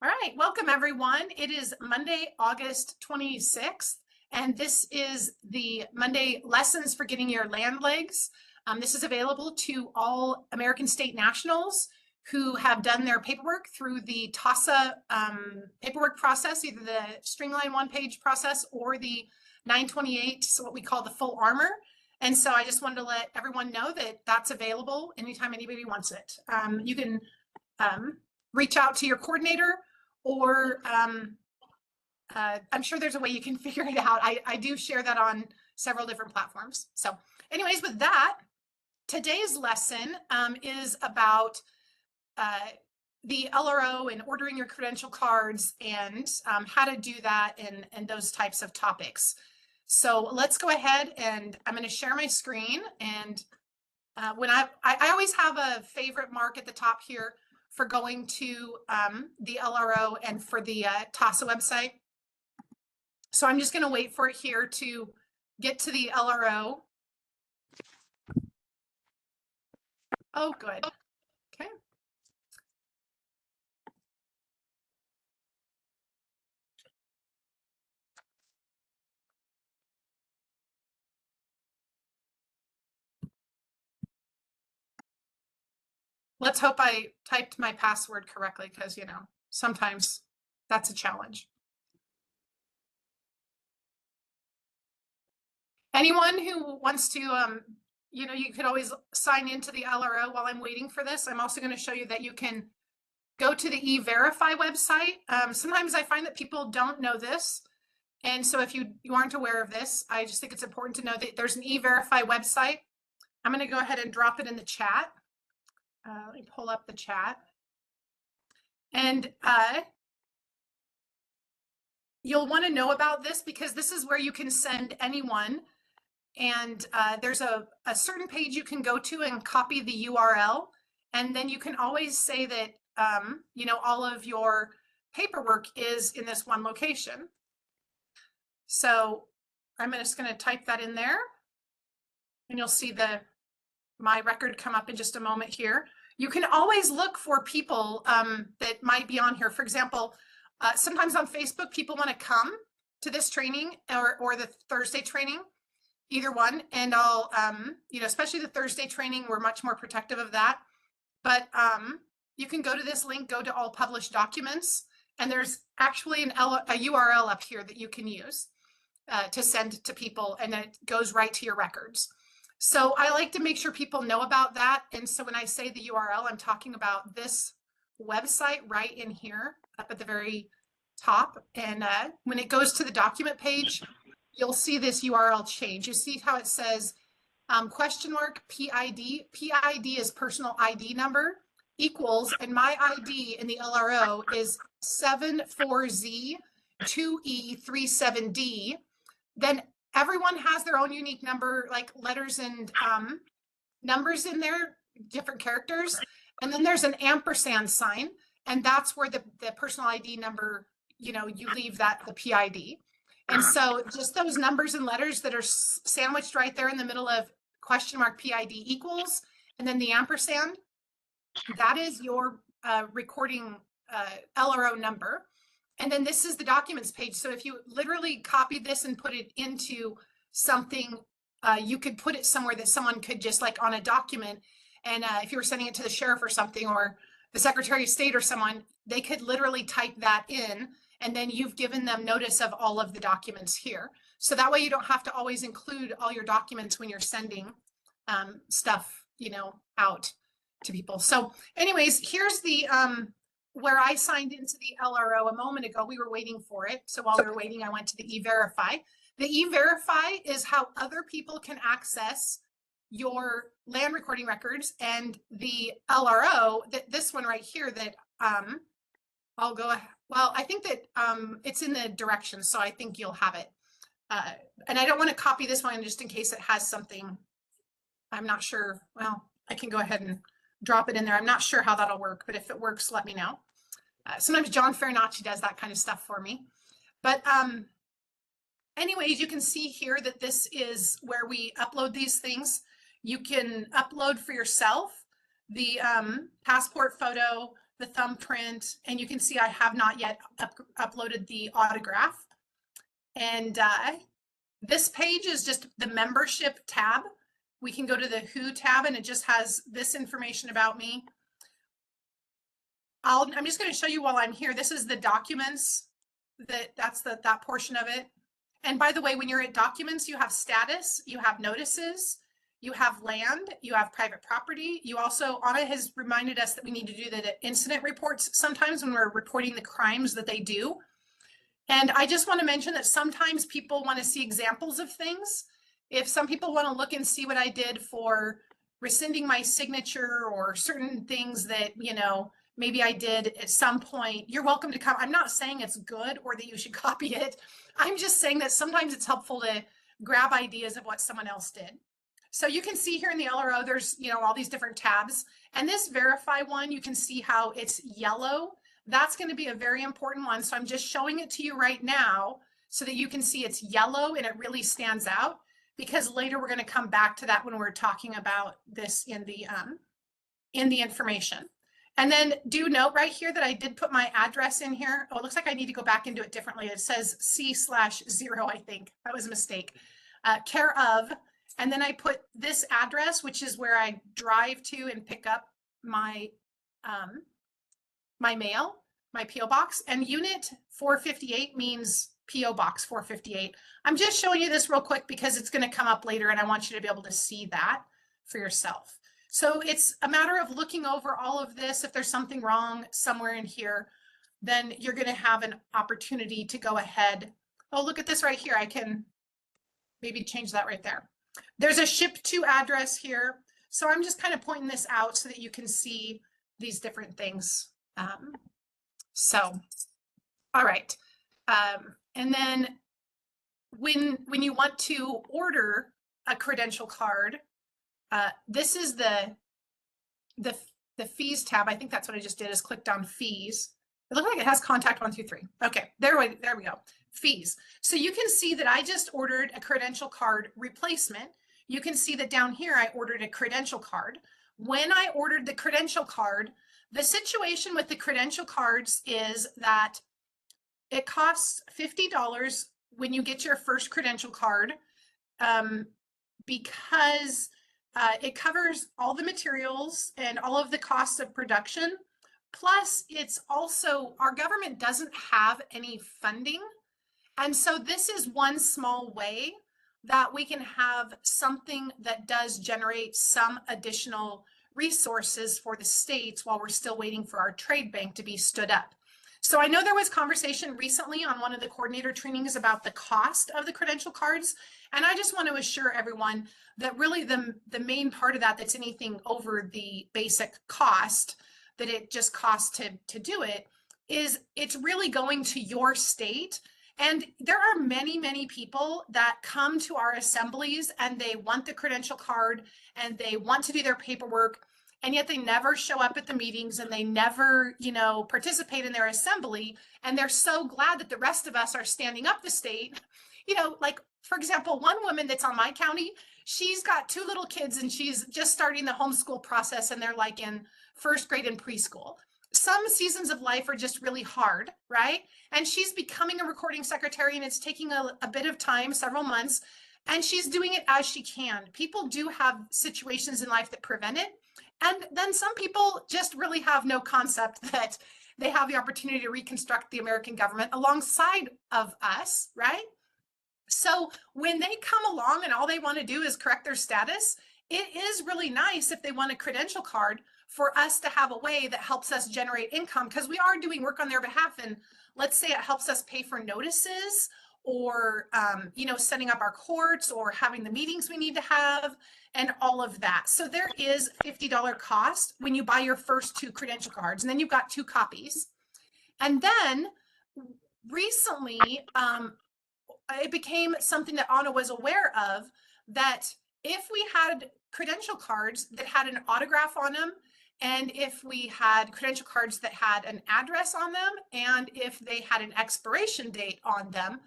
All right, welcome everyone. It is Monday, August 26th, and this is the Monday Lessons for Getting Your Land Legs. This is available to all American state nationals who have done their paperwork through the TASA paperwork process, either the Streamline one-page process or the 928, so what we call the full armor. And so I just wanted to let everyone know that that's available anytime anybody wants it. You can reach out to your coordinator, or I'm sure there's a way you can figure it out. I do share that on several different platforms. So anyways, with that, today's lesson is about the LRO and ordering your credential cards and how to do that and those types of topics. So let's go ahead, and I'm going to share my screen. And when I always have a favorite mark at the top here for going to the LRO and for the TASA website. So I'm just going to wait for it here to get to the LRO. Oh, good. Okay. Let's hope I typed my password correctly, because, you know, sometimes that's a challenge. Anyone who wants to, you know, you could always sign into the LRO while I'm waiting for this. I'm also going to show you that you can go to the E-Verify website. Sometimes I find that people don't know this. And so if you aren't aware of this, I just think it's important to know that there's an E-Verify website. I'm going to go ahead and drop it in the chat. Let me pull up the chat. And you'll want to know about this because this is where you can send anyone. And there's a certain page you can go to and copy the URL. And then you can always say that, you know, all of your paperwork is in this one location. So I'm just going to type that in there, and you'll see my record come up in just a moment here. You can always look for people that might be on here. For example, sometimes on Facebook, people want to come to this training or the Thursday training, either one. And I'll, you know, especially the Thursday training, we're much more protective of that. But you can go to this link, go to all published documents, and there's actually a URL up here that you can use to send to people, and then it goes right to your records. So I like to make sure people know about that. And so when I say the URL, I'm talking about this website right in here up at the very top. And when it goes to the document page, you'll see this URL change. You see how it says question mark PID. PID is personal ID number equals, and my ID in the LRO is 74Z2E37D. Then everyone has their own unique number, like letters and numbers in there, different characters. And then there's an ampersand sign, and that's where the personal ID number, you know, you leave that, the PID. And so just those numbers and letters that are sandwiched right there in the middle of question mark PID equals, and then the ampersand, that is your recording LRO number. And then this is the documents page. So if you literally copy this and put it into something, you could put it somewhere that someone could just, like on a document. And if you were sending it to the sheriff or something, or the Secretary of State or someone, they could literally type that in, and then you've given them notice of all of the documents here. So that way you don't have to always include all your documents when you're sending stuff, you know, out to people. So anyways, here's the where I signed into the LRO a moment ago. We were waiting for it. So while we were waiting, I went to the E-Verify. The E-Verify is how other people can access your land recording records, and the LRO, this one right here that I'll go, well, I think that it's in the directions, so I think you'll have it. And I don't want to copy this one just in case it has something. I'm not sure. Well, I can go ahead and drop it in there. I'm not sure how that'll work, but if it works, let me know. Sometimes John Farinacci does that kind of stuff for me. But anyways, you can see here that this is where we upload these things. You can upload for yourself the passport photo, the thumbprint, and you can see I have not yet uploaded the autograph. And this page is just the membership tab. We can go to the Who tab and it just has this information about me. I'm just going to show you while I'm here. This is the documents, that's that portion of it. And by the way, when you're at documents, you have status, you have notices, you have land, you have private property. You also, Anna has reminded us that we need to do the incident reports sometimes when we're reporting the crimes that they do. And I just want to mention that sometimes people want to see examples of things. If some people want to look and see what I did for rescinding my signature or certain things that, you know, maybe I did at some point, you're welcome to come. I'm not saying it's good or that you should copy it. I'm just saying that sometimes it's helpful to grab ideas of what someone else did. So you can see here in the LRO, there's, you know, all these different tabs. And this verify one, you can see how it's yellow. That's going to be a very important one. So I'm just showing it to you right now so that you can see it's yellow and it really stands out, because later we're going to come back to that when we're talking about this in the information. And then do note right here that I did put my address in here. Oh, it looks like I need to go back and do it differently. It says C/0, I think. That was a mistake. Care of. And then I put this address, which is where I drive to and pick up my my mail, my PO box. And unit 458 means PO box 458. I'm just showing you this real quick because it's going to come up later and I want you to be able to see that for yourself. So it's a matter of looking over all of this. If there's something wrong somewhere in here, then you're going to have an opportunity to go ahead. Oh, look at this right here. I can maybe change that right there. There's a ship to address here. So I'm just kind of pointing this out so that you can see these different things. All right. And then when you want to order a credential card, this is the fees tab. I think that's what I just did, is clicked on fees. It looks like it has contact 1, 2, 3. Okay, there we go. Fees. So you can see that I just ordered a credential card replacement. You can see that down here I ordered a credential card. When I ordered the credential card, the situation with the credential cards is that it costs $50 when you get your first credential card, because it covers all the materials and all of the costs of production. Plus, it's also, our government doesn't have any funding. And so this is one small way that we can have something that does generate some additional resources for the states while we're still waiting for our trade bank to be stood up. So I know there was conversation recently on one of the coordinator trainings about the cost of the credential cards. And I just want to assure everyone that really the main part of that's anything over the basic cost that it just costs to do it, is it's really going to your state. And there are many, many people that come to our assemblies and they want the credential card and they want to do their paperwork, and yet they never show up at the meetings and they never, you know, participate in their assembly. And they're so glad that the rest of us are standing up the state. You know, like, for example, one woman that's on my county, she's got 2 little kids and she's just starting the homeschool process and they're like in 1st grade and preschool. Some seasons of life are just really hard, right? And she's becoming a recording secretary and it's taking a bit of time, several months, and she's doing it as she can. People do have situations in life that prevent it. And then some people just really have no concept that they have the opportunity to reconstruct the American government alongside of us, right? So when they come along and all they want to do is correct their status, it is really nice if they want a credential card for us to have a way that helps us generate income, because we are doing work on their behalf. And let's say it helps us pay for notices or, you know, setting up our courts or having the meetings we need to have and all of that. So there is $50 cost when you buy your first 2 credential cards, and then you've got 2 copies. And then recently, it became something that Anna was aware of, that if we had credential cards that had an autograph on them, and if we had credential cards that had an address on them, and if they had an expiration date on them,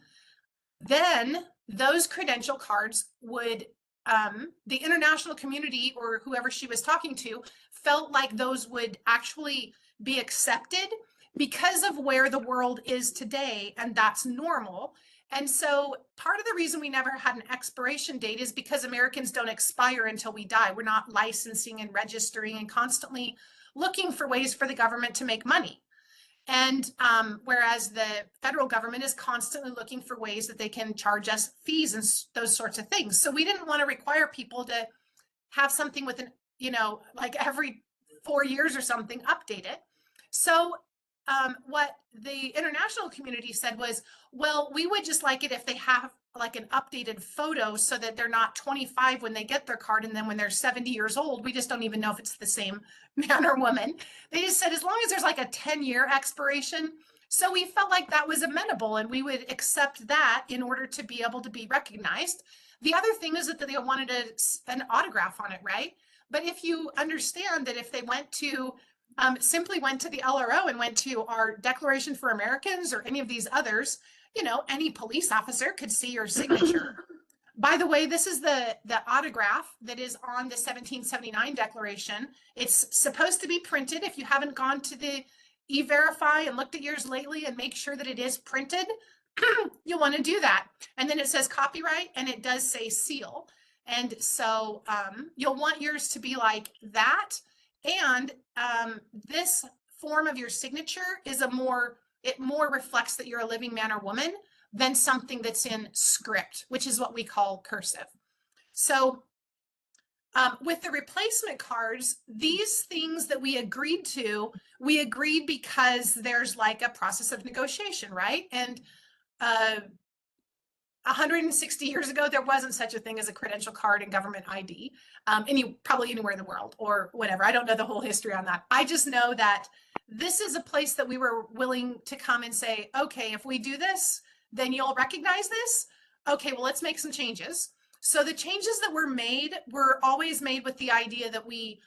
then those credential cards would the international community, or whoever she was talking to, felt like those would actually be accepted because of where the world is today, and that's normal. And so part of the reason we never had an expiration date is because Americans don't expire until we die. We're not licensing and registering and constantly looking for ways for the government to make money. And whereas the federal government is constantly looking for ways that they can charge us fees and those sorts of things. So we didn't want to require people to have something with an, like every 4 years or something, update it. So what the international community said was, well, we would just like it if they have like an updated photo so that they're not 25 when they get their card, and then when they're 70 years old, we just don't even know if it's the same man or woman. They just said as long as there's like a 10-year expiration. So we felt like that was amenable, and we would accept that in order to be able to be recognized. The other thing is that they wanted an autograph on it, right? But if you understand that if they went to simply went to the LRO and went to our Declaration for Americans or any of these others, any police officer could see your signature. By the way, this is the autograph that is on the 1779 Declaration. It's supposed to be printed. If you haven't gone to the E-Verify and looked at yours lately and make sure that it is printed, you'll want to do that. And then it says copyright, and it does say seal. And so you'll want yours to be like that. And this form of your signature is it more reflects that you're a living man or woman than something that's in script, which is what we call cursive. So with the replacement cards, these things that we agreed because there's like a process of negotiation, right? And 160 years ago, there wasn't such a thing as a credential card and government ID, probably anywhere in the world or whatever. I don't know the whole history on that. I just know that this is a place that we were willing to come and say, okay, if we do this, then you'll recognize this. Okay, well, let's make some changes. So the changes that were made were always made with the idea that we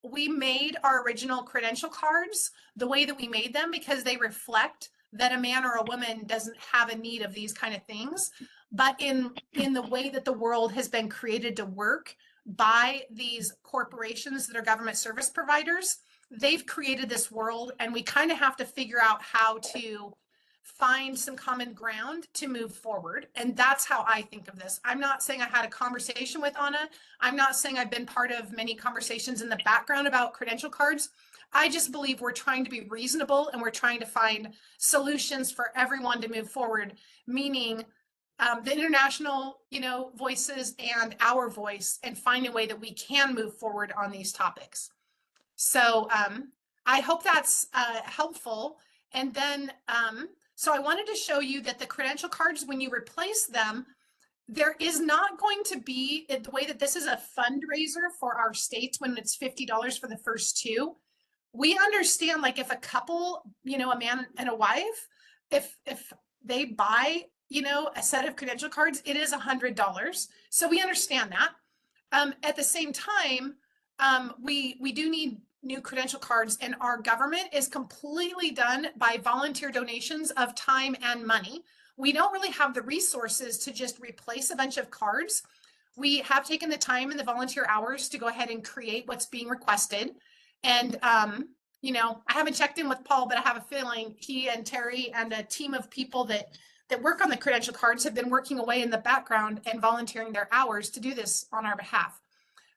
made our original credential cards the way that we made them because they reflect that a man or a woman doesn't have a need of these kind of things. But in the way that the world has been created to work by these corporations that are government service providers, they've created this world, and we kind of have to figure out how to find some common ground to move forward. And that's how I think of this. I'm not saying I had a conversation with Anna. I'm not saying I've been part of many conversations in the background about credential cards. I just believe we're trying to be reasonable, and we're trying to find solutions for everyone to move forward, meaning the international, voices and our voice, and find a way that we can move forward on these topics. So I hope that's helpful. And then, so I wanted to show you that the credential cards, when you replace them, there is not going to be the way that this is a fundraiser for our states when it's $50 for the first two. We understand, like, if a couple, a man and a wife, if they buy, a set of credential cards, it is $100. So we understand that. At the same time, we do need new credential cards, and our government is completely done by volunteer donations of time and money. We don't really have the resources to just replace a bunch of cards. We have taken the time and the volunteer hours to go ahead and create what's being requested. And, I haven't checked in with Paul, but I have a feeling he and Terry and a team of people that work on the credential cards have been working away in the background and volunteering their hours to do this on our behalf.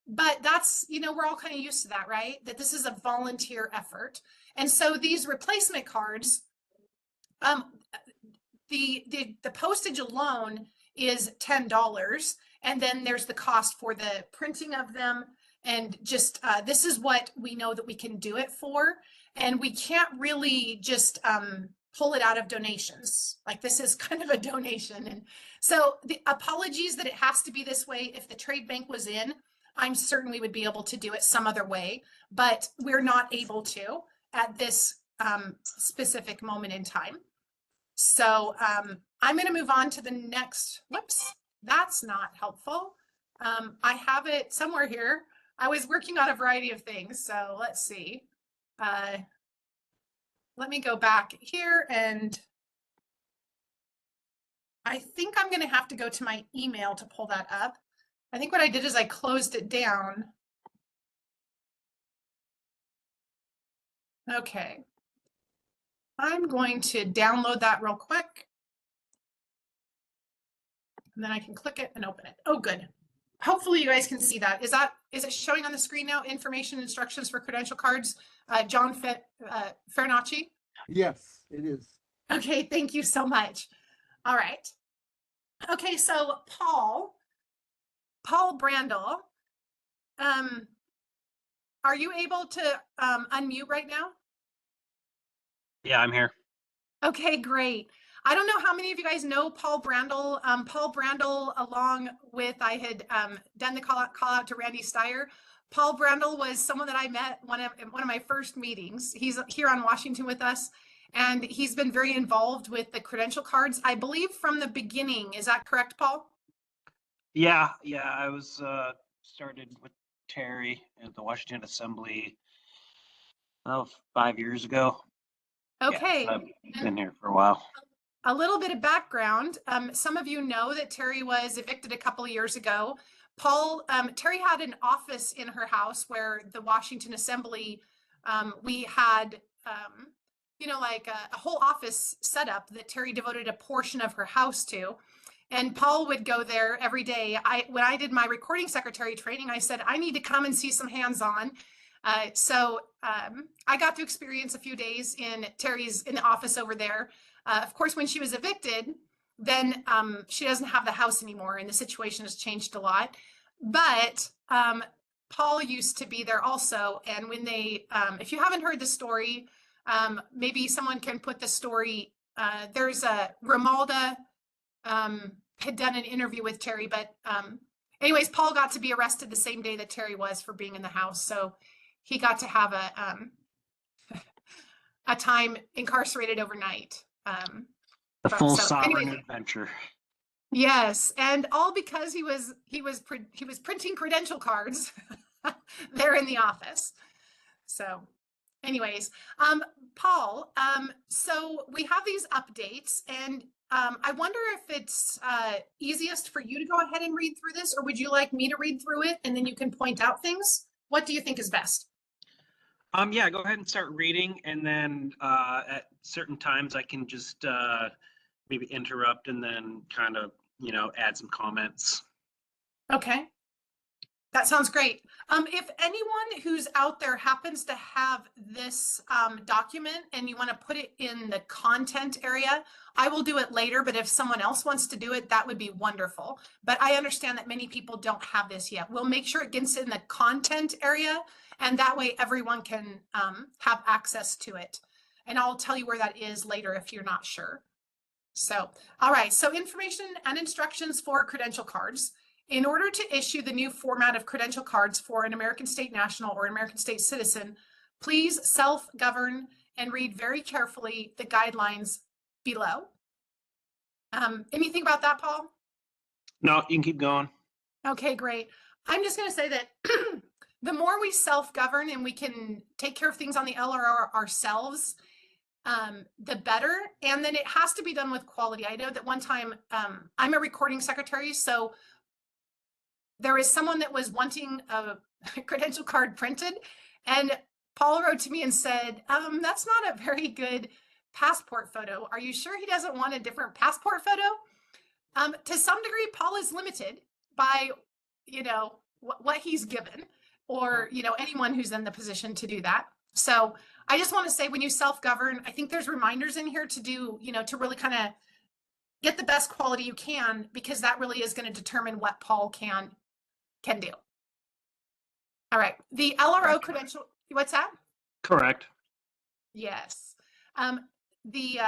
But that's, we're all kind of used to that, right? That this is a volunteer effort. And so these replacement cards, the postage alone is $10. And then there's the cost for the printing of them. And just, this is what we know that we can do it for. And we can't really just pull it out of donations. Like, this is kind of a donation. And so the apologies that it has to be this way. If the trade bank was in, I'm certain we would be able to do it some other way, but we're not able to at this specific moment in time. So I'm going to move on to the next. Whoops, that's not helpful. I have it somewhere here. I was working on a variety of things. So let's see. Let me go back here, and I think I'm going to have to go to my email to pull that up. I think what I did is I closed it down. Okay. I'm going to download that real quick. And then I can click it and open it. Oh, good. Hopefully you guys can see that. Is it showing on the screen now? Information instructions for credential cards. John Fernacci. Yes, it is. Okay, thank you so much. All right. Okay, so Paul Brandel, are you able to unmute right now? Yeah, I'm here. Okay, great. I don't know how many of you guys know Paul Brandel. Paul Brandel, along with I had done the call out to Randy Steyer. Paul Brandel was someone that I met one of my first meetings. He's here on Washington with us, and he's been very involved with the credential cards, I believe, from the beginning. Is that correct, Paul? Yeah, I was started with Terry at the Washington Assembly 5 years ago. Okay. Yeah, I've been here for a while. A little bit of background. Some of you know that Terry was evicted a couple of years ago. Terry had an office in her house where the Washington Assembly, we had, like a whole office set up that Terry devoted a portion of her house to. And Paul would go there every day. When I did my recording secretary training, I said, I need to come and see some hands-on. So I got to experience a few days in the office over there. Of course, when she was evicted, then she doesn't have the house anymore, and the situation has changed a lot. But Paul used to be there also. And when they, if you haven't heard the story, maybe someone can put the story. There's a Romalda had done an interview with Terry, but anyways, Paul got to be arrested the same day that Terry was for being in the house. So he got to have a time incarcerated overnight. The full sovereign adventure. Yes, and all because he was printing credential cards there in the office. So anyways, Paul, so we have these updates, and I wonder if it's easiest for you to go ahead and read through this, or would you like me to read through it and then you can point out things? What do you think is best? Yeah, go ahead and start reading, and then at certain times I can just maybe interrupt and then kind of, add some comments. Okay. That sounds great. If anyone who's out there happens to have this document and you want to put it in the content area, I will do it later, but if someone else wants to do it, that would be wonderful. But I understand that many people don't have this yet. We'll make sure it gets in the content area, and that way everyone can have access to it. And I'll tell you where that is later if you're not sure. So, all right, so information and instructions for credential cards. In order to issue the new format of credential cards for an American state national or an American state citizen, please self-govern and read very carefully the guidelines below. Anything about that, Paul? No, you can keep going. Okay, great. I'm just going to say that the more we self-govern and we can take care of things on the LRO ourselves, the better. And then it has to be done with quality. I know that one time I'm a recording secretary, so there is someone that was wanting a credential card printed, and Paul wrote to me and said, that's not a very good passport photo. Are you sure he doesn't want a different passport photo? To some degree, Paul is limited by, what he's given, or, anyone who's in the position to do that. So I just want to say, when you self-govern, I think there's reminders in here to do, to really kind of get the best quality you can, because that really is going to determine what Paul can do. All right. The LRO credential, what's that? Correct. Yes. The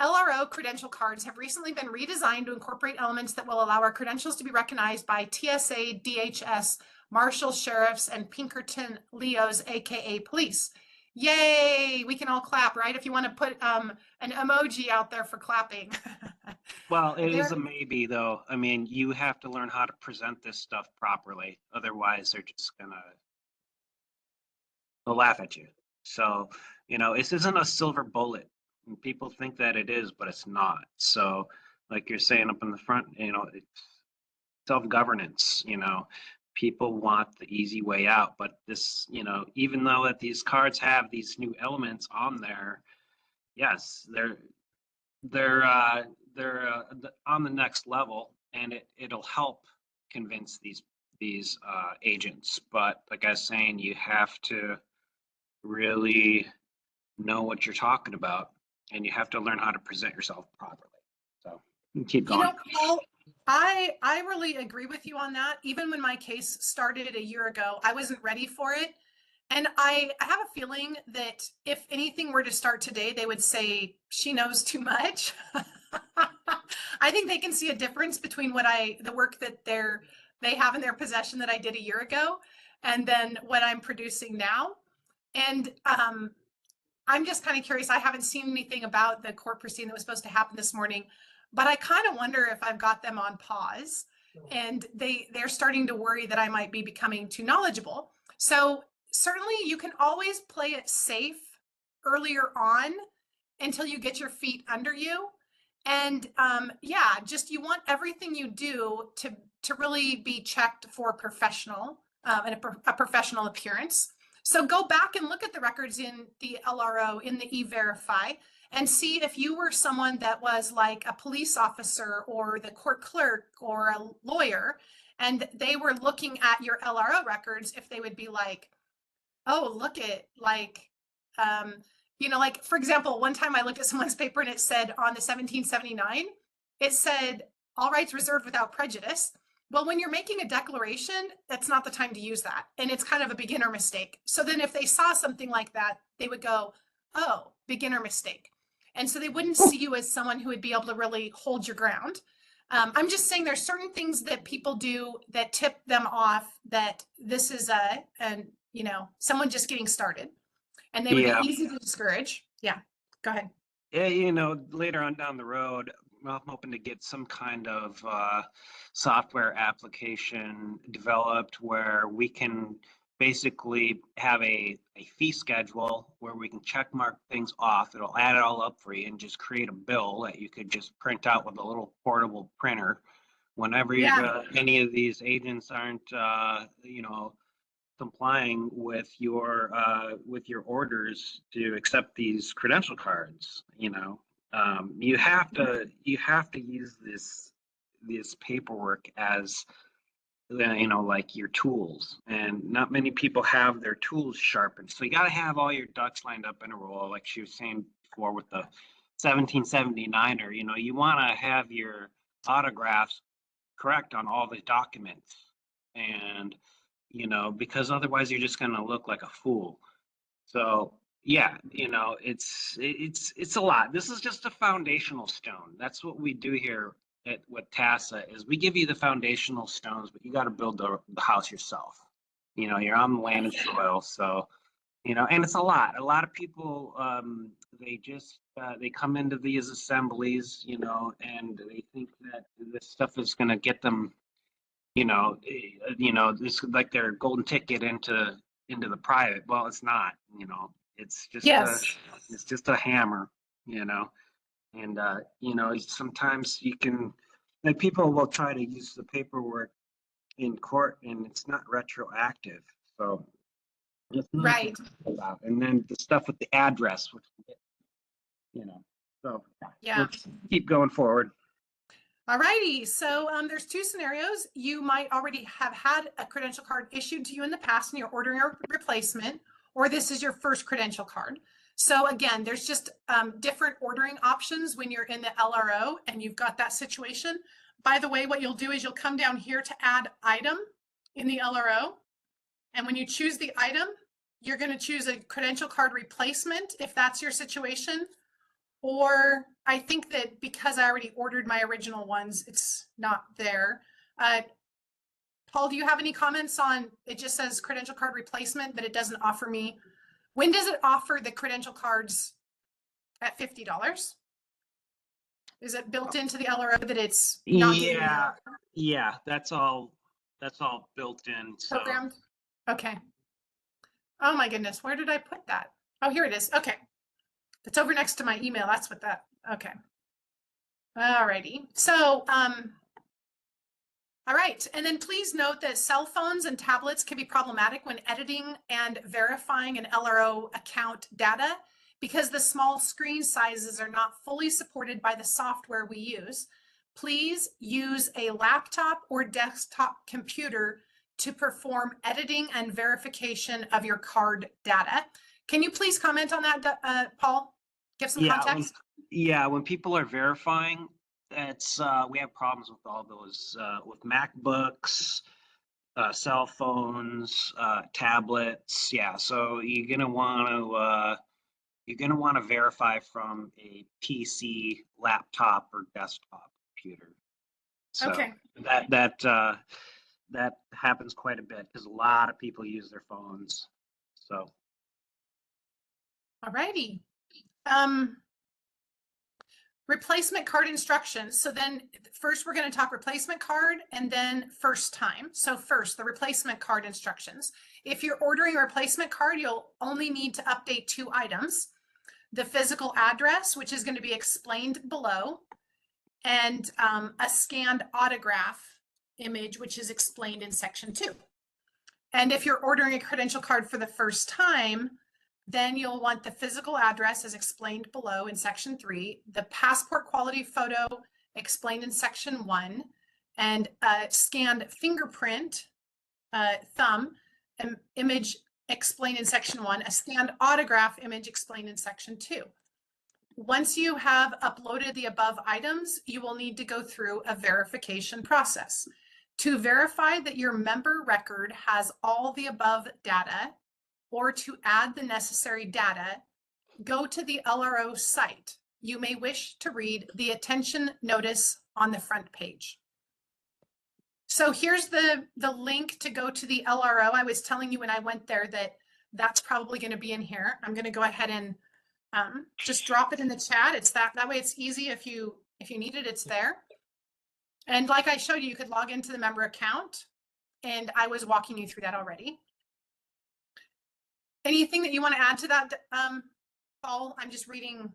LRO credential cards have recently been redesigned to incorporate elements that will allow our credentials to be recognized by TSA, DHS, Marshall, Sheriffs, and Pinkerton Leos, aka police. Yay! We can all clap, right? If you want to put an emoji out there for clapping. Well, it is a maybe, though. I mean, you have to learn how to present this stuff properly. Otherwise, they're just they'll laugh at you. So, this isn't a silver bullet. And people think that it is, but it's not. So, like you're saying up in the front, it's self-governance, people want the easy way out, but this, even though that these cards have these new elements on there, yes, they're on the next level, and it'll help convince these agents. But like I was saying, you have to really know what you're talking about, and you have to learn how to present yourself properly. So keep going. Paul, I really agree with you on that. Even when my case started a year ago, I wasn't ready for it. And I have a feeling that if anything were to start today, they would say she knows too much. I think they can see a difference between the work that they have in their possession that I did a year ago, and then what I'm producing now. And I'm just kind of curious. I haven't seen anything about the court proceeding that was supposed to happen this morning, but I kind of wonder if I've got them on pause, and they're starting to worry that I might be becoming too knowledgeable. So certainly you can always play it safe earlier on until you get your feet under you. And yeah, just you want everything you do to really be checked for professional and a professional appearance. So go back and look at the records in the LRO, in the E-Verify, and see if you were someone that was like a police officer or the court clerk or a lawyer, and they were looking at your LRO records, if they would be like, oh, look at like, like, for example, one time I looked at someone's paper and it said on the 1779, it said all rights reserved without prejudice. Well, when you're making a declaration, that's not the time to use that. And it's kind of a beginner mistake. So then if they saw something like that, they would go, oh, beginner mistake. And so they wouldn't see you as someone who would be able to really hold your ground. I'm just saying there's certain things that people do that tip them off that this is someone just getting started, and they would be easy to discourage. Yeah, go ahead. Yeah, later on down the road, I'm hoping to get some kind of software application developed where we can basically have a fee schedule where we can check mark things off. It'll add it all up for you and just create a bill that you could just print out with a little portable printer. Whenever any of these agents aren't, complying with your orders to accept these credential cards, you have to use this paperwork as like your tools, and not many people have their tools sharpened. So you got to have all your ducks lined up in a row, like she was saying before with the 1779er. You want to have your autographs correct on all the documents, and because otherwise you're just going to look like a fool. So yeah, it's a lot. This is just a foundational stone. That's what we do here with TASA, is we give you the foundational stones, but you got to build the house yourself. You're on the land and soil. So, and it's a lot of people, they come into these assemblies, and they think that this stuff is going to get them, this like their golden ticket into the private. Well, it's not. It's just a hammer. And sometimes you can, like, people will try to use the paperwork in court, and it's not retroactive. So it's not Right. about. And then the stuff with the address, which so Yeah. let's keep going forward. All righty. So there's two scenarios. You might already have had a credential card issued to you in the past and you're ordering a replacement, or this is your first credential card. So again, there's just different ordering options when you're in the LRO and you've got that situation. By the way, what you'll do is you'll come down here to add item in the LRO. And when you choose the item, you're going to choose a credential card replacement if that's your situation. Or I think that because I already ordered my original ones, it's not there. Paul, do you have any comments on, it just says credential card replacement, but it doesn't offer me. When does it offer the credential cards at $50? Is it built into the LRO that it's not getting Yeah, that's all built in. So. Programmed? Okay. Oh my goodness, where did I put that? Oh, here it is. Okay. It's over next to my email. That's what that, okay. All righty. So, All right, and then please note that cell phones and tablets can be problematic when editing and verifying an LRO account data because the small screen sizes are not fully supported by the software we use. Please use a laptop or desktop computer to perform editing and verification of your card data. Can you please comment on that, Paul? Give some context. When people are verifying, it's we have problems with all those with MacBooks, cell phones, tablets. Yeah, so you're gonna want to verify from a PC, laptop, or desktop computer. So Okay. that happens quite a bit because a lot of people use their phones. So. All righty. Replacement card instructions. So then first we're going to talk replacement card and then first time. So first, the replacement card instructions. If you're ordering a replacement card, you'll only need to update 2 items. The physical address, which is going to be explained below, and a scanned autograph image, which is explained in section 2. And if you're ordering a credential card for the first time, then you'll want the physical address as explained below in section 3, the passport quality photo explained in section 1, and a scanned fingerprint, thumb image explained in section 1, a scanned autograph image explained in section 2. Once you have uploaded the above items, you will need to go through a verification process. To verify that your member record has all the above data, or to add the necessary data, go to the LRO site. You may wish to read the attention notice on the front page. So here's the link to go to the LRO. I was telling you when I went there that that's probably going to be in here. I'm going to go ahead and just drop it in the chat. It's that way it's easy. If you need it, it's there. And like I showed you, you could log into the member account, and I was walking you through that already. Anything that you want to add to that, Paul? I'm just reading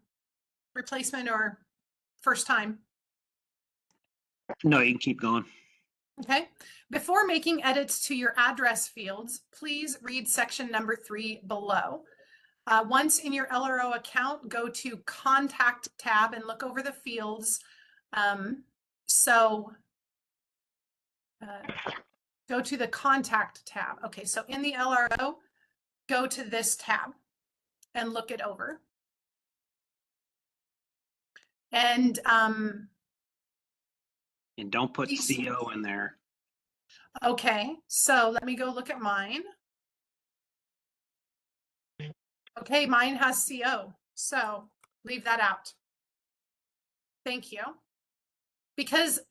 replacement or first time. No, you can keep going. Okay. Before making edits to your address fields, please read section number 3 below. Once in your LRO account, go to Contact tab and look over the fields. Go to the Contact tab. Okay, so in the LRO, go to this tab and look it over. And don't put CO in there. Okay, so let me go look at mine. Okay, mine has CO, so leave that out. Thank you. Because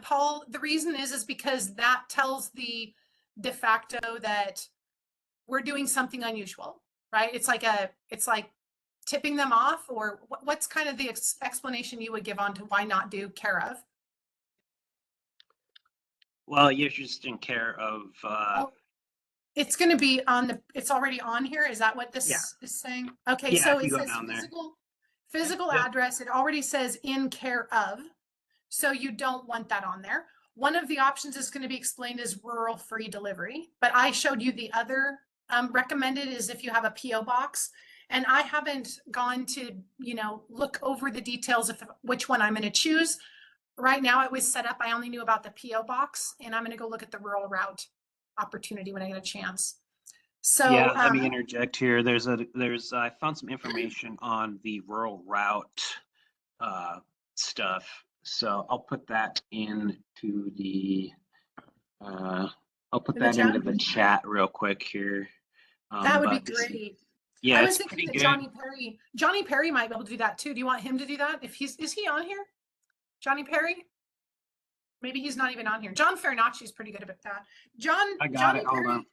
Paul, the reason is because that tells the de facto that we're doing something unusual, right? It's like tipping them off, or what's kind of the explanation you would give on to why not do care of? Well, you're just in care of. It's going to be on it's already on here. Is that what this is saying? Okay, yeah, so it says physical address. It already says in care of. So you don't want that on there. One of the options is going to be explained as rural free delivery, but I showed you the other recommended is if you have a PO box, and I haven't gone to, look over the details of which one I'm going to choose. Right now it was set up, I only knew about the PO box, and I'm going to go look at the rural route opportunity when I get a chance. So yeah, let me interject here. I found some information on the rural route stuff. So I'll put that into the into the chat real quick here. That would be great. Yeah, I was thinking that Johnny Perry might be able to do that too. Do you want him to do that? Is he on here? Johnny Perry? Maybe he's not even on here. John Farinacci's pretty good about that. Johnny Hold Perry. on.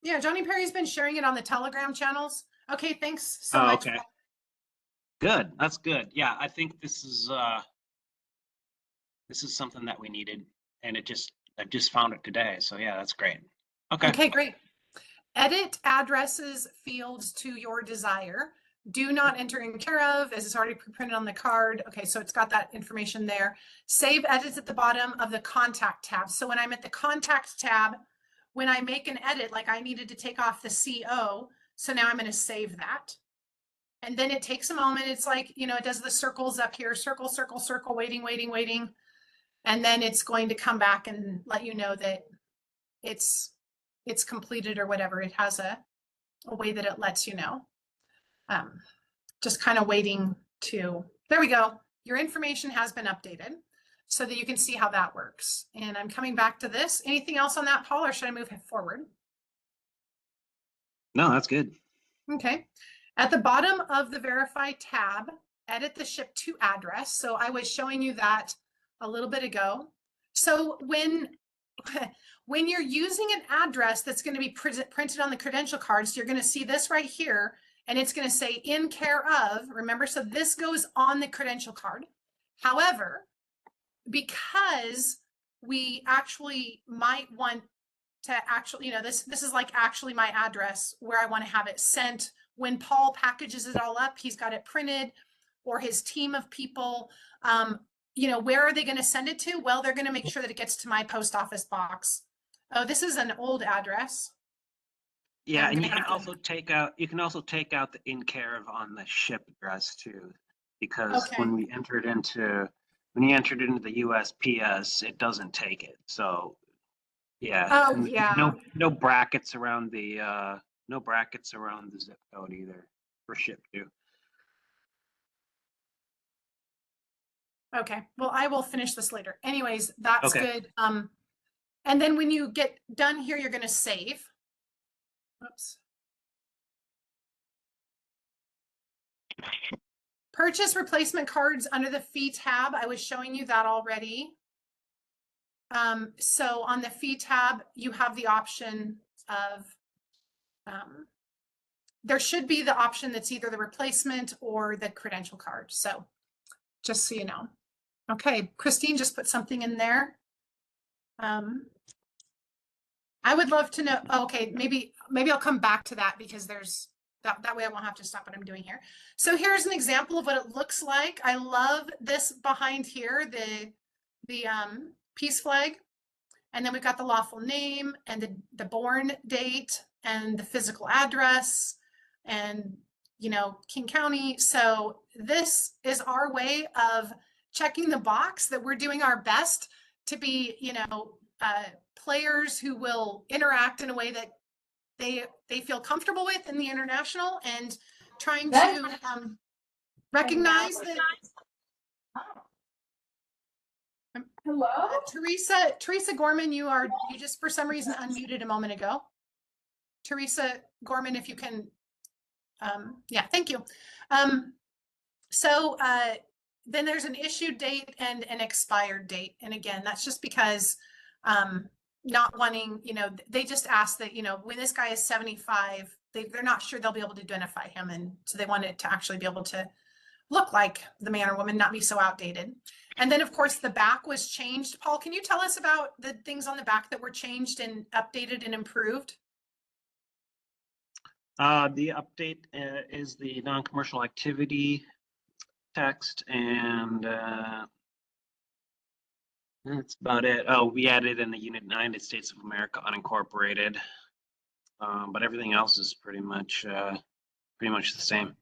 Yeah, Johnny Perry's been sharing it on the Telegram channels. Okay, thanks so much. Okay. Good. That's good. Yeah, I think this is something that we needed, and I just found it today. So yeah, that's great. Okay. Okay, great. Edit addresses fields to your desire. Do not enter in care of, as it's already pre-printed on the card. Okay, so it's got that information there. Save edits at the bottom of the contact tab. So when I'm at the contact tab, when I make an edit, like I needed to take off the CO, so now I'm going to save that. And then it takes a moment. It's like, you know, it does the circles up here, circle, circle, circle, waiting, waiting, waiting. And then it's going to come back and let you know that it's completed or whatever. It has a way that it lets you know. Just kind of waiting to, there we go. Your information has been updated so that you can see how that works. And I'm coming back to this. Anything else on that, Paul, or should I move forward? No, that's good. Okay. At the bottom of the verify tab, edit the ship to address. So I was showing you that a little bit ago. So when you're using an address that's going to be printed on the credential cards, you're going to see this right here, and it's going to say in care of, remember, so this goes on the credential card. However, because we actually might want to actually, you know, this is like actually my address where I want to have it sent. When Paul packages it all up, he's got it printed, or his team of people, you know, where are they going to send it to? Well, they're going to make sure that it gets to my post office box. Oh, this is an old address. Yeah, and you can also take out the in care of on the ship address too, because Okay. when you enter it into the USPS, it doesn't take it. So yeah. Oh, yeah. No brackets around the zip code either for ship to. Okay. Well, I will finish this later. Anyways, that's Okay. good. And then when you get done here, you're going to save. Oops. Purchase replacement cards under the fee tab. I was showing you that already. So on the fee tab, you have the option of, there should be the option that's either the replacement or the credential card. So just so you know. Okay, Christine just put something in there. I would love to know, okay, maybe I'll come back to that because there's, that way I won't have to stop what I'm doing here. So here's an example of what it looks like. I love this behind here, the peace flag. And then we've got the lawful name and the born date and the physical address and, you know, King County. So this is our way of checking the box that we're doing our best to be, you know, players who will interact in a way that they feel comfortable with in the international, and trying to recognize that. Hello? Teresa Gorman, you just for some reason unmuted a moment ago. Teresa Gorman, if you can, yeah, thank you. So then there's an issue date and an expired date. And again, that's just because not wanting, you know, they just ask that, you know, when this guy is 75, they're not sure they'll be able to identify him. And so they want it to actually be able to look like the man or woman, not be so outdated. And then of course the back was changed. Paul, can you tell us about the things on the back that were changed and updated and improved? The update is the non-commercial activity text, and that's about it. Oh, we added in the United States of America unincorporated, but everything else is pretty much the same.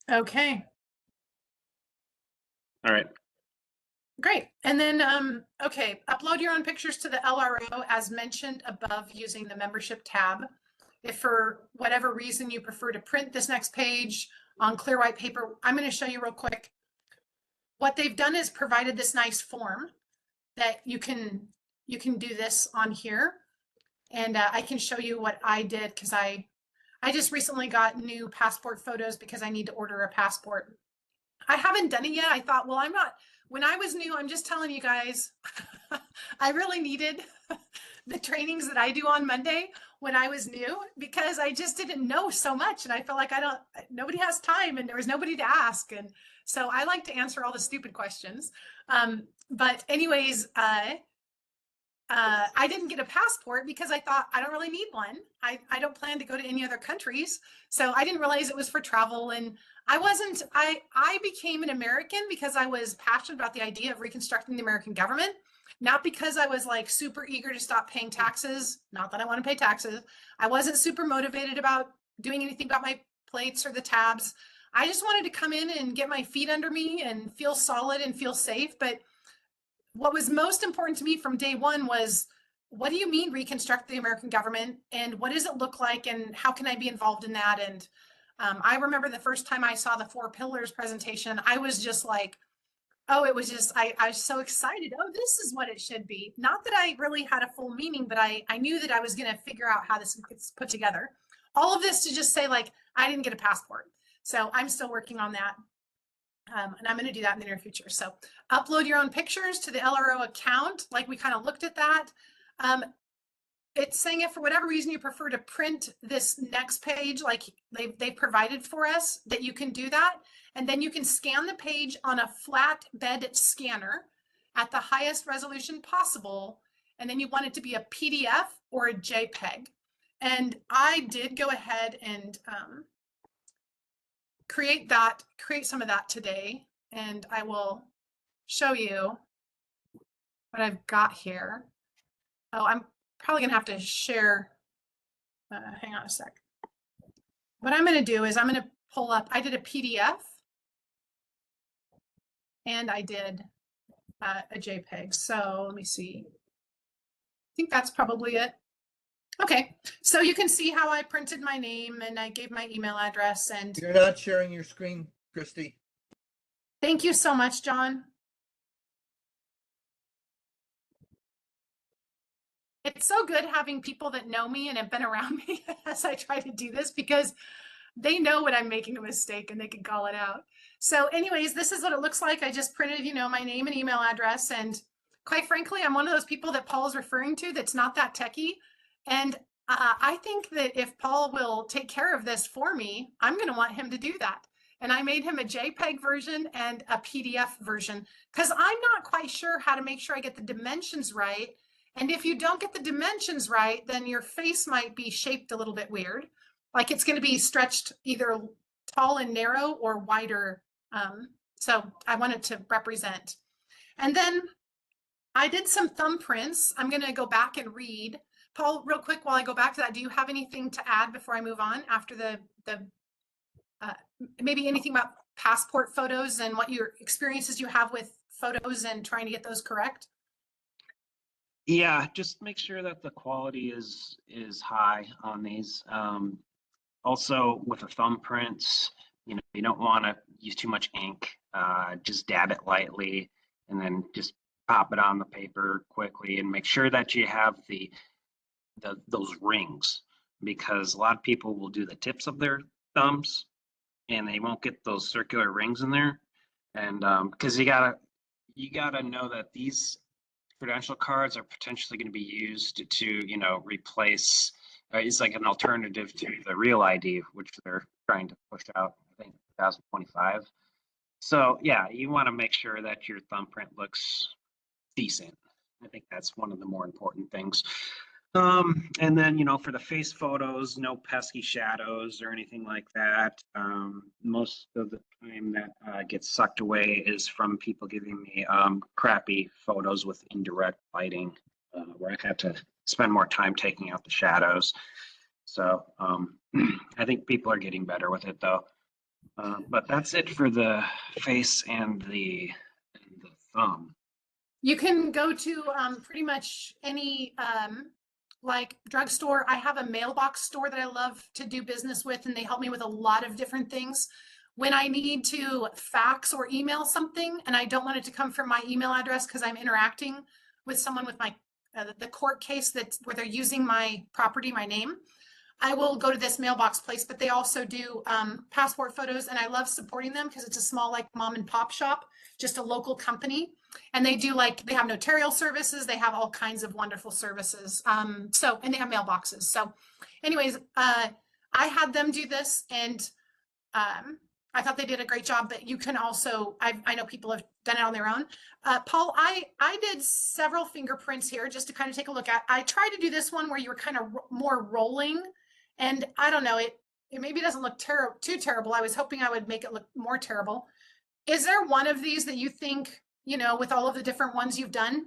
Okay. All right. Great. And then, okay, upload your own pictures to the LRO as mentioned above using the membership tab. If for whatever reason you prefer to print this next page on clear white paper, I'm going to show you real quick. What they've done is provided this nice form that you can do this on here. And I can show you what I did because I just recently got new passport photos because I need to order a passport. I haven't done it yet. I thought, well, when I was new, I'm just telling you guys, I really needed the trainings that I do on Monday when I was new, because I just didn't know so much. And I felt like nobody has time and there was nobody to ask. And so I like to answer all the stupid questions. But anyways, I didn't get a passport because I thought I don't really need one. I don't plan to go to any other countries. So I didn't realize it was for travel. And I became an American because I was passionate about the idea of reconstructing the American government, not because I was like super eager to stop paying taxes. Not that I want to pay taxes. I wasn't super motivated about doing anything about my plates or the tabs. I just wanted to come in and get my feet under me and feel solid and feel safe. But what was most important to me from day one was, what do you mean reconstruct the American government, and what does it look like, and how can I be involved in that? And I remember the first time I saw the 4 pillars presentation, I was just like, oh, it was just, I was so excited. Oh, this is what it should be. Not that I really had a full meaning, but I knew that I was going to figure out how this gets put together. All of this to just say, like, I didn't get a passport. So I'm still working on that. And I'm going to do that in the near future. So upload your own pictures to the LRO account. Like, we kind of looked at that. It's saying if for whatever reason you prefer to print this next page, like they provided for us, that you can do that. And then you can scan the page on a flat bed scanner at the highest resolution possible. And then you want it to be a PDF or a JPEG. And I did go ahead and create some of that today. And I will show you what I've got here. Oh, I'm probably gonna have to share, hang on a sec. What I'm gonna do is I'm gonna pull up, I did a PDF and I did a JPEG. So let me see. I think that's probably it. Okay, so you can see how I printed my name and I gave my email address. And You're not sharing your screen, Christy. thank you so much, John. It's so good having people that know me and have been around me as I try to do this, because they know when I'm making a mistake and they can call it out. So anyways, this is what it looks like. I just printed, my name and email address. And quite frankly, I'm one of those people that Paul's referring to that's not that techie. And I think that if Paul will take care of this for me, I'm going to want him to do that. And I made him a JPEG version and a PDF version, because I'm not quite sure how to make sure I get the dimensions right. And if you don't get the dimensions right, then your face might be shaped a little bit weird. Like it's going to be stretched either tall and narrow or wider. So I wanted to represent. And then I did some thumbprints. I'm going to go back and read. Paul, real quick, while I go back to that, do you have anything to add before I move on after the maybe anything about passport photos and what your experiences you have with photos and trying to get those correct? Yeah, just make sure that the quality is high on these. Also, with the thumbprints, you don't want to use too much ink. Just dab it lightly and then just pop it on the paper quickly, and make sure that you have those rings, because a lot of people will do the tips of their thumbs and they won't get those circular rings in there. And because you gotta know that these credential cards are potentially going to be used to replace, it's like an alternative to the real ID, which they're trying to push out, I think 2025. So yeah, you want to make sure that your thumbprint looks decent. I think that's one of the more important things. And then, for the face photos, no pesky shadows or anything like that. Most of the time that gets sucked away is from people giving me crappy photos with indirect lighting, where I have to spend more time taking out the shadows. So I think people are getting better with it though. But that's it for the face and the thumb. You can go to pretty much any like drugstore. I have a mailbox store that I love to do business with, and they help me with a lot of different things. When I need to fax or email something and I don't want it to come from my email address because I'm interacting with someone with my the court case where they're using my property, my name, I will go to this mailbox place. But they also do passport photos, and I love supporting them because it's a small, like, mom and pop shop, just a local company. And they do, like, they have notarial services. They have all kinds of wonderful services. And they have mailboxes. So anyways, I had them do this, and I thought they did a great job. But you can also, I know people have done it on their own. Paul, I did several fingerprints here just to kind of take a look at. I tried to do this one where you were kind of more rolling. And I don't know, it maybe doesn't look too terrible. I was hoping I would make it look more terrible. Is there one of these that you think, you know, with all of the different ones you've done,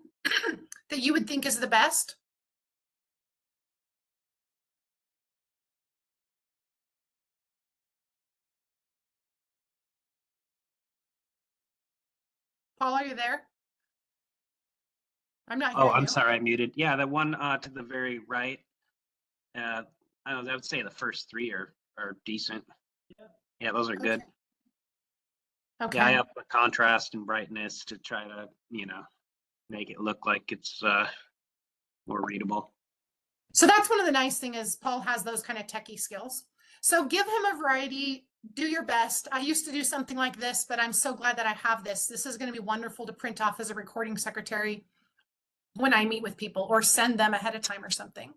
that you would think is the best? Paul, are you there? I'm not Oh, hearing I'm you. sorry, I muted. Yeah, the one to the very right. I would say the first three are decent. Yeah, those are good. Okay. Yeah, I Okay. up the contrast and brightness to try to, make it look like it's more readable. So that's one of the nice thing is Paul has those kind of techie skills. So give him a variety, do your best. I used to do something like this, but I'm so glad that I have this. This is going to be wonderful to print off as a recording secretary when I meet with people or send them ahead of time or something.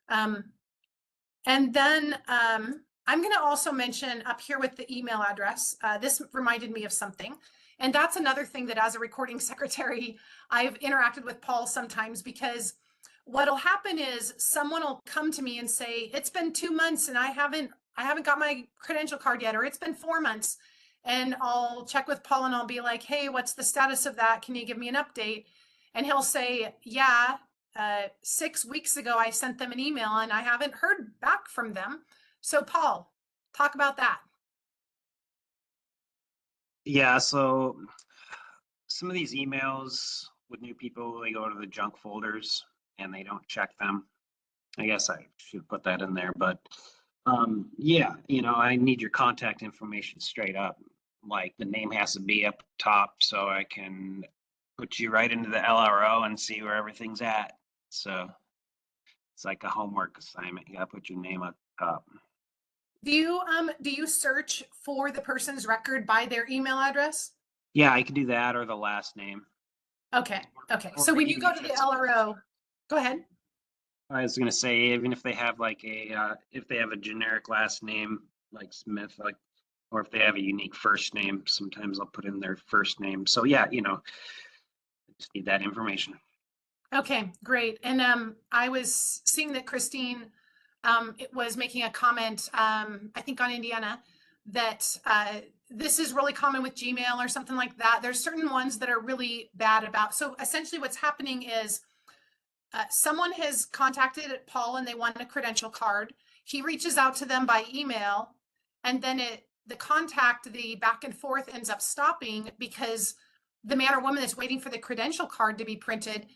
And then I'm going to also mention up here with the email address. This reminded me of something. And that's another thing that as a recording secretary, I've interacted with Paul sometimes because what'll happen is someone will come to me and say, it's been 2 months and I haven't got my credential card yet, or it's been 4 months. And I'll check with Paul and I'll be like, hey, what's the status of that? Can you give me an update? And he'll say, yeah, 6 weeks ago, I sent them an email and I haven't heard back from them. So Paul, talk about that. Yeah, so some of these emails with new people, they go to the junk folders and they don't check them. I guess I should put that in there, but yeah, I need your contact information straight up. Like the name has to be up top so I can put you right into the LRO and see where everything's at. So it's like a homework assignment. You gotta put your name up top. Do you search for the person's record by their email address? Yeah, I could do that or the last name. Okay. Okay. Or So when you even go if to the it's- LRO, go ahead. I was gonna say, even if they have like if they have a generic last name like Smith, like, or if they have a unique first name, sometimes I'll put in their first name. So yeah, I just need that information. Okay, great. And I was seeing that Christine it was making a comment, I think on Indiana, that this is really common with Gmail or something like that. There's certain ones that are really bad about. So essentially what's happening is someone has contacted Paul and they want a credential card. He reaches out to them by email and then the back and forth ends up stopping because the man or woman that's waiting for the credential card to be printed,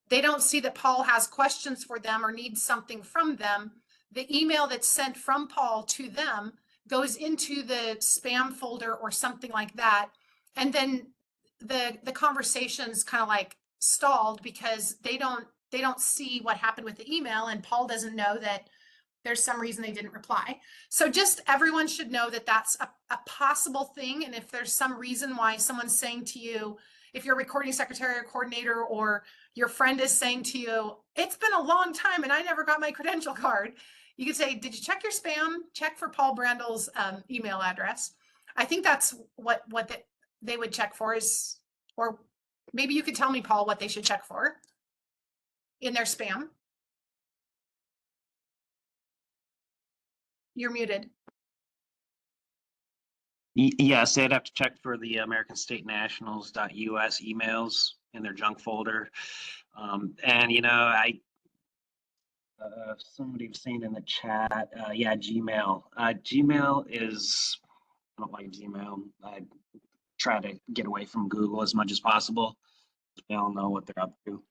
they don't see that Paul has questions for them or needs something from them. The email that's sent from Paul to them goes into the spam folder or something like that. And then the conversation's kind of like stalled because they don't see what happened with the email and Paul doesn't know that there's some reason they didn't reply. So just everyone should know that that's a possible thing. And if there's some reason why someone's saying to you, if you're a recording secretary or coordinator, or your friend is saying to you, it's been a long time and I never got my credential card, you can say, did you check your spam? Check for Paul Brandel's email address. I think that's what they would check for is, or maybe you could tell me, Paul, what they should check for in their spam. You're muted. Yes, they'd have to check for the American State Nationals.us emails in their junk folder. And somebody was saying in the chat, yeah, Gmail. Gmail is, I don't like Gmail. I try to get away from Google as much as possible. They all know what they're up to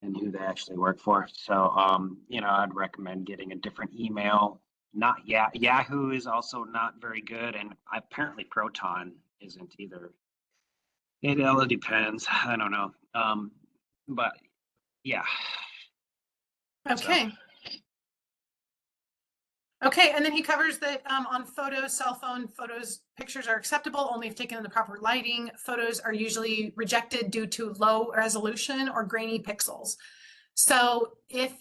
and who they actually work for. So, I'd recommend getting a different email. Not Yahoo is also not very good, and apparently Proton isn't either. It all depends. I don't know. But yeah. Okay. So. Okay, and then he covers that on photos, cell phone photos, pictures are acceptable only if taken in the proper lighting. Photos are usually rejected due to low resolution or grainy pixels. So if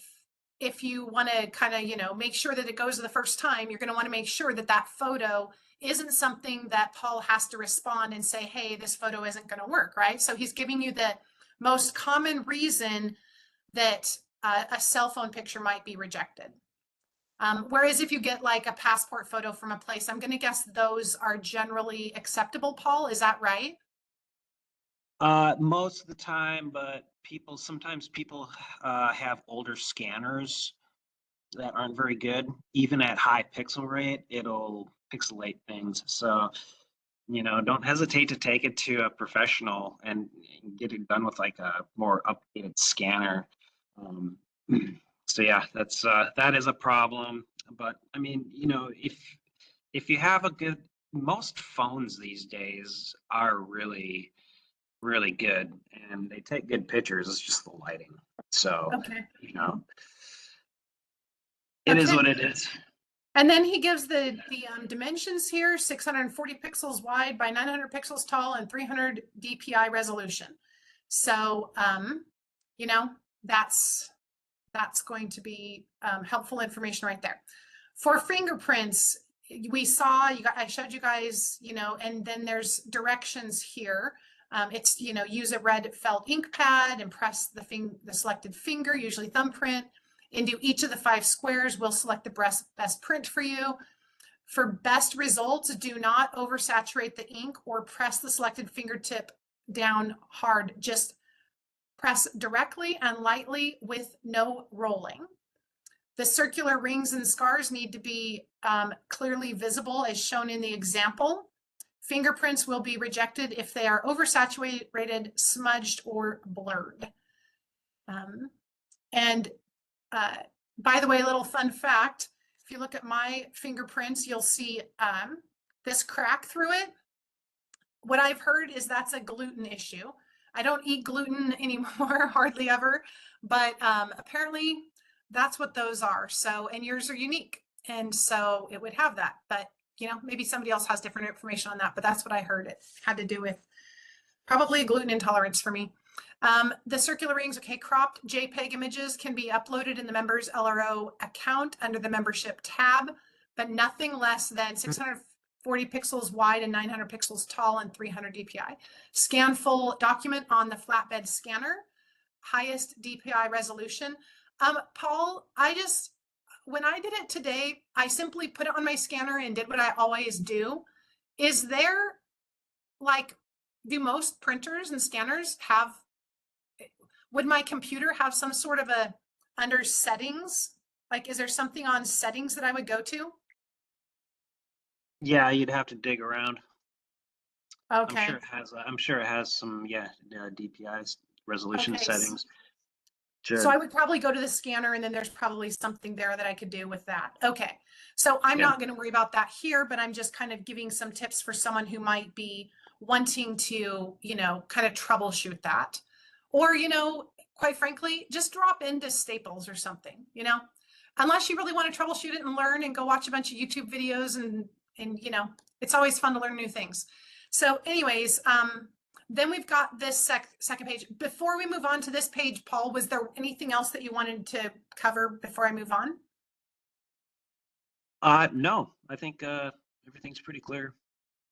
you want to kind of, make sure that it goes the first time, you're going to want to make sure that that photo isn't something that Paul has to respond and say, hey, this photo isn't going to work, right? So he's giving you the most common reason that a cell phone picture might be rejected. Whereas if you get like a passport photo from a place, I'm going to guess those are generally acceptable, Paul. Is that right? Most of the time, but sometimes people have older scanners that aren't very good. Even at high pixel rate, it'll pixelate things. So, don't hesitate to take it to a professional and get it done with like a more updated scanner. Um, so yeah, that is a problem. But I mean, if you have most phones these days are really, really good and they take good pictures. It's just the lighting. So, Okay. it is Okay. what it is. And then he gives the dimensions here, 640 pixels wide by 900 pixels tall and 300 DPI resolution. So, that's going to be helpful information right there. For fingerprints, we saw, I showed you guys, and then there's directions here. It's, use a red felt ink pad and press the selected finger, usually thumbprint, into each of the 5 squares. We'll select the best print for you. For best results, do not oversaturate the ink or press the selected fingertip down hard. Just press directly and lightly with no rolling. The circular rings and scars need to be clearly visible as shown in the example. Fingerprints will be rejected if they are oversaturated, smudged, or blurred. By the way, a little fun fact, if you look at my fingerprints, you'll see this crack through it. What I've heard is that's a gluten issue. I don't eat gluten anymore, hardly ever, but apparently that's what those are. So, and yours are unique. And so it would have that, but maybe somebody else has different information on that, but that's what I heard. It had to do with probably a gluten intolerance for me. The circular rings, okay, cropped JPEG images can be uploaded in the member's LRO account under the membership tab, but nothing less than 640 pixels wide and 900 pixels tall and 300 DPI. Scan full document on the flatbed scanner, highest DPI resolution. Paul, when I did it today, I simply put it on my scanner and did what I always do. Is there do most printers and scanners would my computer have some sort of under settings? Is there something on settings that I would go to? Yeah, you'd have to dig around. Okay. I'm sure it has some, DPI resolution Okay. settings. So Sure. I would probably go to the scanner and then there's probably something there that I could do with that. Okay. So I'm not going to worry about that here, but I'm just kind of giving some tips for someone who might be wanting to, kind of troubleshoot that. Or, quite frankly, just drop into Staples or something, unless you really want to troubleshoot it and learn and go watch a bunch of YouTube videos and it's always fun to learn new things. So anyways, then we've got this second page. Before we move on to this page, Paul, was there anything else that you wanted to cover before I move on? No, I think everything's pretty clear.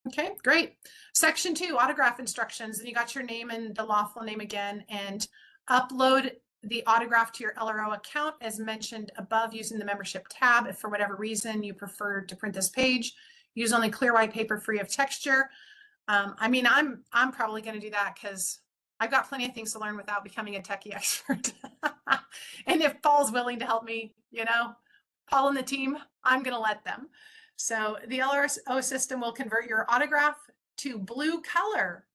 Okay, great. Section 2, autograph instructions. And you got your name and the lawful name again, and upload the autograph to your LRO account as mentioned above using the membership tab. If for whatever reason you prefer to print this page, use only clear white paper free of texture. I'm probably going to do that because I've got plenty of things to learn without becoming a techie expert. And if Paul's willing to help me, Paul and the team, I'm going to let them. So the LRO system will convert your autograph to blue color.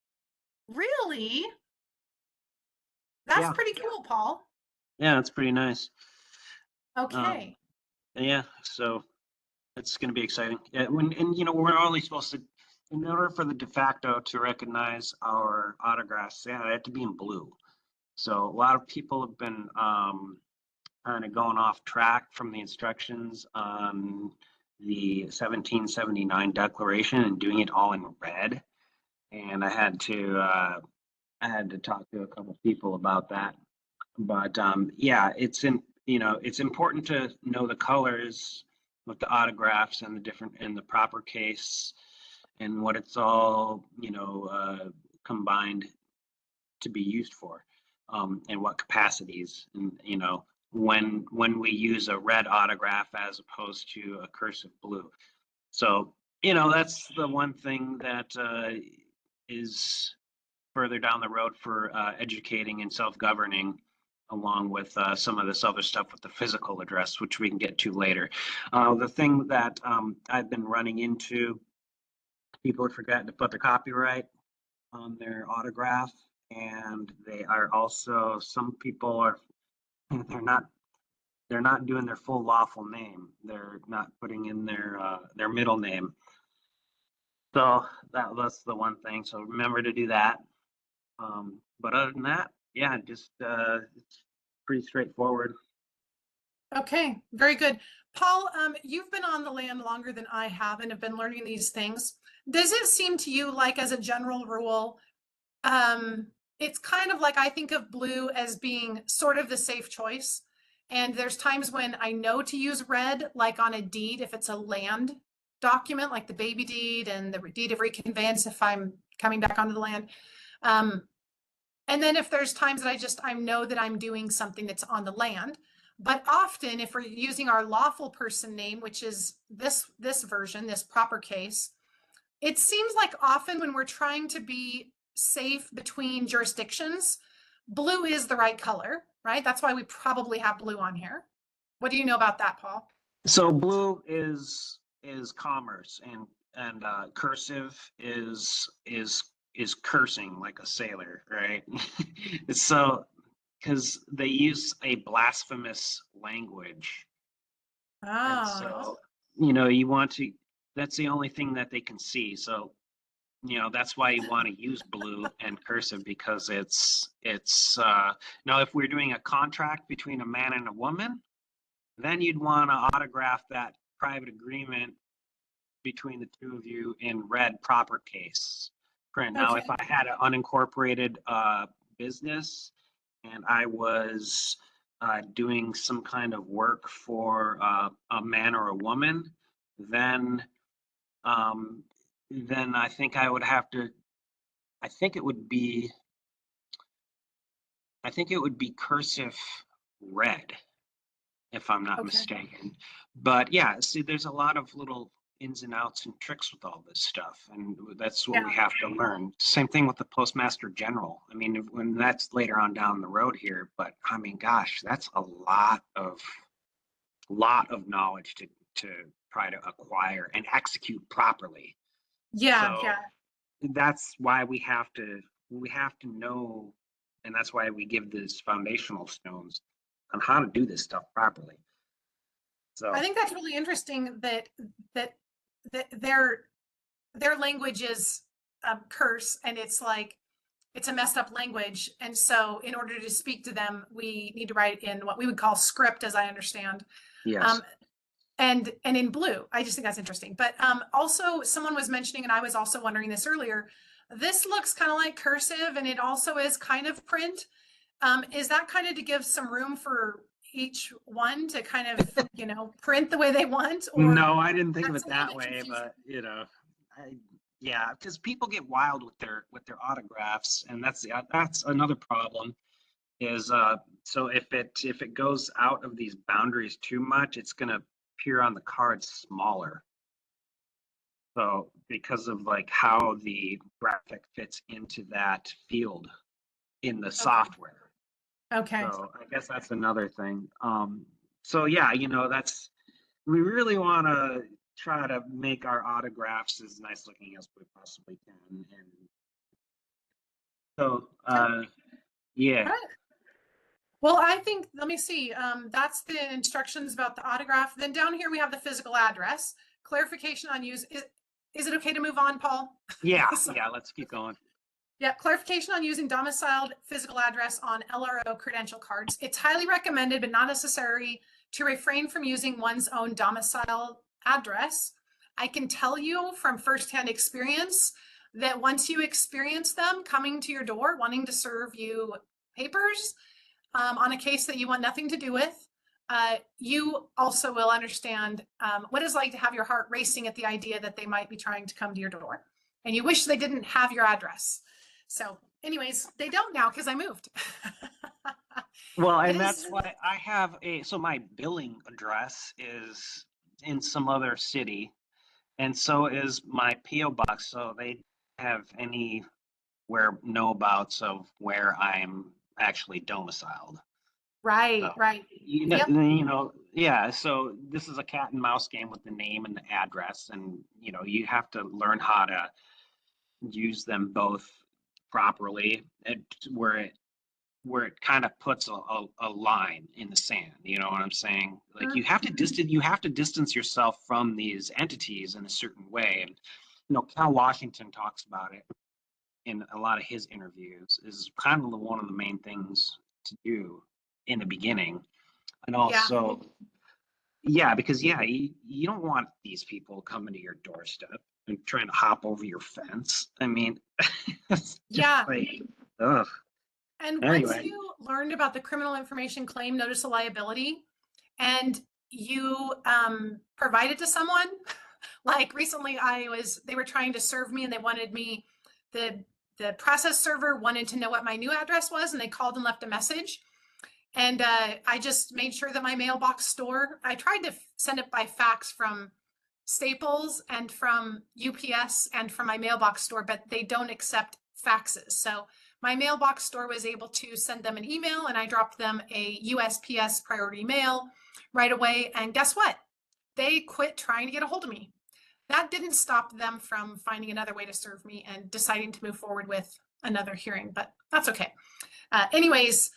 Really? That's pretty cool, Paul. Yeah, that's pretty nice. Okay. Yeah, so it's going to be exciting. Yeah, we're only supposed to, in order for the de facto to recognize our autographs, they have to be in blue. So a lot of people have been kind of going off track from the instructions on the 1779 declaration and doing it all in red. And I had to talk to a couple people about that. But yeah, it's important to know the colors with the autographs and the proper case and what it's all combined to be used for, and what capacities, and when we use a red autograph as opposed to a cursive blue. So, you know, that's the one thing that is further down the road for educating and self-governing, along with some of this other stuff with the physical address, which we can get to later. The thing that I've been running into, people are forgetting to put the copyright on their autograph, and they are also, some people are, they're not doing their full lawful name. They're not putting in their middle name. So that's the one thing. So remember to do that. But other than that, yeah, just it's pretty straightforward. Okay, very good. Paul, you've been on the land longer than I have and have been learning these things. Does it seem to you like, as a general rule, it's kind of like, I think of blue as being sort of the safe choice. And there's times when I know to use red, like on a deed, if it's a land document, like the baby deed and the deed of reconveyance, if I'm coming back onto the land. And then if there's times that I know that I'm doing something that's on the land. But often, if we're using our lawful person name, which is this version, this proper case, it seems like often when we're trying to be safe between jurisdictions, blue is the right color, right? That's why we probably have blue on here. What do you know about that, Paul? So blue is commerce, and cursive is cursing like a sailor, right? So because they use a blasphemous language. And so, you know, you want to, that's the only thing that they can see. So, you know, that's why you want to use blue and cursive, because it's now if we're doing a contract between a man and a woman, then you'd want to autograph that private agreement between the two of you in red proper case print. Now, if I had an unincorporated business and I was doing some kind of work for a man or a woman, then I think I would have to, I think it would be cursive red, if I'm not mistaken. But yeah, see, there's a lot of little ins and outs and tricks with all this stuff, and that's what we have to learn. Same thing with the Postmaster General. I mean, when that's later on down the road here, but I mean, gosh, that's a lot of knowledge to try to acquire and execute properly. Yeah, so that's why we have to know, and that's why we give these foundational stones on how to do this stuff properly. So I think that's really interesting that their language is curse, and it's like, it's a messed up language. And so in order to speak to them, we need to write in what we would call script, as I understand. yes. And in blue. I just think that's interesting. But also someone was mentioning, and I was also wondering this earlier, this looks kind of like cursive, and it also is kind of print. Is that kind of to give some room for each one to kind of, you know, print the way they want? Or no, I didn't think of it that's a little that bit way, confusing. but you know, yeah, because people get wild with their autographs, and that's another problem. Is so if it goes out of these boundaries too much, it's gonna appear on the card smaller. So because of like how the graphic fits into that field in the software. Okay. So I guess that's another thing. So yeah, you know, we really want to try to make our autographs as nice looking as we possibly can. And so, yeah. Right. Well, I think, let me see. That's the instructions about the autograph. Then down here we have the physical address. Clarification on use. Is it okay to move on, Paul? Yeah, yeah, let's keep going. Yeah, clarification on using domiciled physical address on LRO credential cards. It's highly recommended, but not necessary, to refrain from using one's own domicile address. I can tell you from firsthand experience that once you experience them coming to your door, wanting to serve you papers on a case that you want nothing to do with, you also will understand what it's like to have your heart racing at the idea that they might be trying to come to your door, and you wish they didn't have your address. So anyways, they don't now because I moved. Well, It and is, that's why I have so my billing address is in some other city, and so is my PO box. So they have any where know abouts of where I'm actually domiciled. right, So right. Yep. yeah. So this is a cat and mouse game with the name and the address, and you have to learn how to use them both properly, and where it kind of puts a line in the sand. You know what I'm saying? Like you have to distance yourself from these entities in a certain way. And Cal Washington talks about it in a lot of his interviews, is kind of one of the main things to do in the beginning. And Yeah. also, yeah, because you don't want these people coming to your doorstep and trying to hop over your fence. I mean, it's just Yeah. like, ugh. And once Anyway, you learned about the criminal information claim notice of liability and you provide it to someone, like recently they were trying to serve me and they wanted me, the process server wanted to know what my new address was and they called and left a message. And I just made sure that my mailbox store, I tried to send it by fax from Staples and from UPS and from my mailbox store, but they don't accept faxes. So my mailbox store was able to send them an email and I dropped them a USPS priority mail right away. And guess what? They quit trying to get a hold of me. That didn't stop them from finding another way to serve me and deciding to move forward with another hearing, but that's okay. Anyways,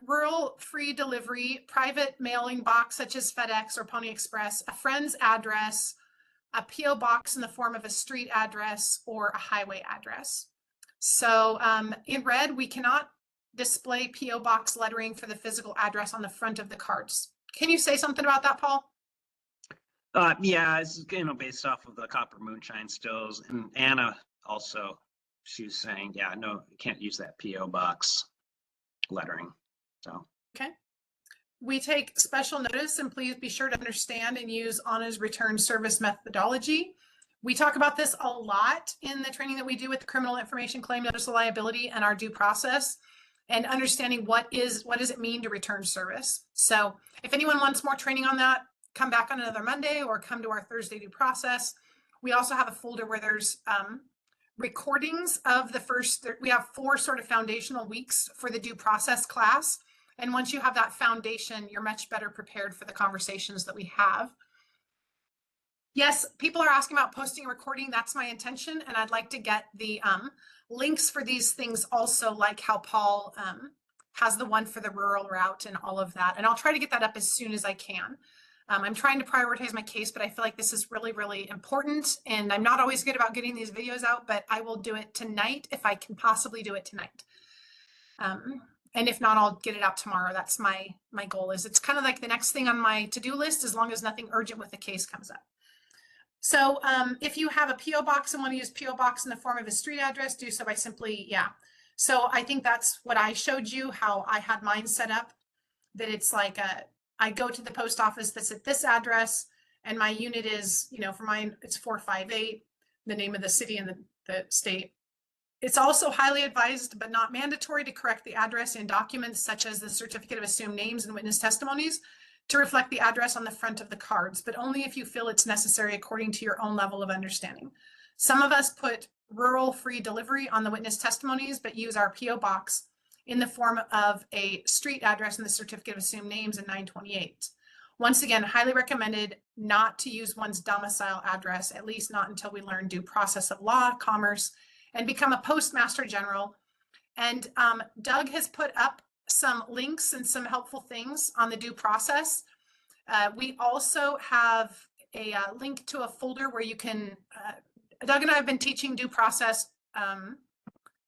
rural free delivery, private mailing box such as FedEx or Pony Express, a friend's address, a PO box in the form of a street address or a highway address. So in red, we cannot display PO box lettering for the physical address on the front of the cards. Can you say something about that, Paul? yeah, it's based off of the copper moonshine stills, and Anna also, she was saying, yeah, no, you can't use that PO box lettering. So okay. We take special notice, and please be sure to understand and use Anna's return service methodology. We talk about this a lot in the training that we do with the criminal information claim notice of liability and our due process, and understanding what does it mean to return service. So if anyone wants more training on that, come back on another Monday or come to our Thursday due process. We also have a folder where there's recordings of we have 4 sort of foundational weeks for the due process class. And once you have that foundation, you're much better prepared for the conversations that we have. Yes, people are asking about posting a recording. That's my intention. And I'd like to get the links for these things also, like how Paul has the one for the rural route and all of that. And I'll try to get that up as soon as I can. I'm trying to prioritize my case, but I feel like this is really, really important. And I'm not always good about getting these videos out, but I will do it tonight if I can possibly do it tonight. And if not, I'll get it out tomorrow. That's my goal. Is it's kind of like the next thing on my to-do list, as long as nothing urgent with the case comes up. So if you have a PO box and want to use PO box in the form of a street address, do so by simply, yeah. So I think that's what I showed you, how I had mine set up, that it's like I go to the post office that's at this address, and my unit is, for mine, it's 458, the name of the city and the state. It's also highly advised, but not mandatory, to correct the address in documents such as the certificate of assumed names and witness testimonies to reflect the address on the front of the cards, but only if you feel it's necessary according to your own level of understanding. Some of us put rural free delivery on the witness testimonies, but use our PO box in the form of a street address in the certificate of assumed names in 928. Once again, highly recommended not to use one's domicile address, at least not until we learn due process of law, commerce, and become a postmaster general. And Doug has put up some links and some helpful things on the due process. We also have a link to a folder where you can, Doug and I have been teaching due process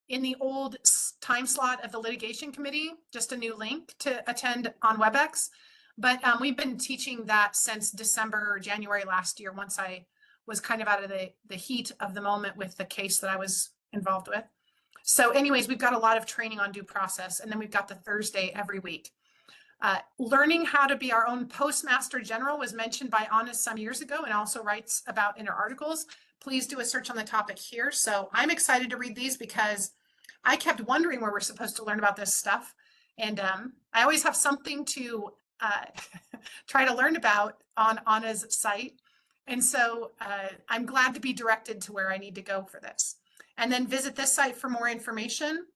in the old time slot of the litigation committee, just a new link to attend on WebEx. But we've been teaching that since December or January last year, once I was kind of out of the heat of the moment with the case that I was involved with. So anyways, we've got a lot of training on due process, and then we've got the Thursday every week. Learning how to be our own postmaster general was mentioned by Anna some years ago, and also writes about in her articles. Please do a search on the topic here. So I'm excited to read these because I kept wondering where we're supposed to learn about this stuff. And I always have something to try to learn about on Anna's site. And so I'm glad to be directed to where I need to go for this. And then visit this site for more information.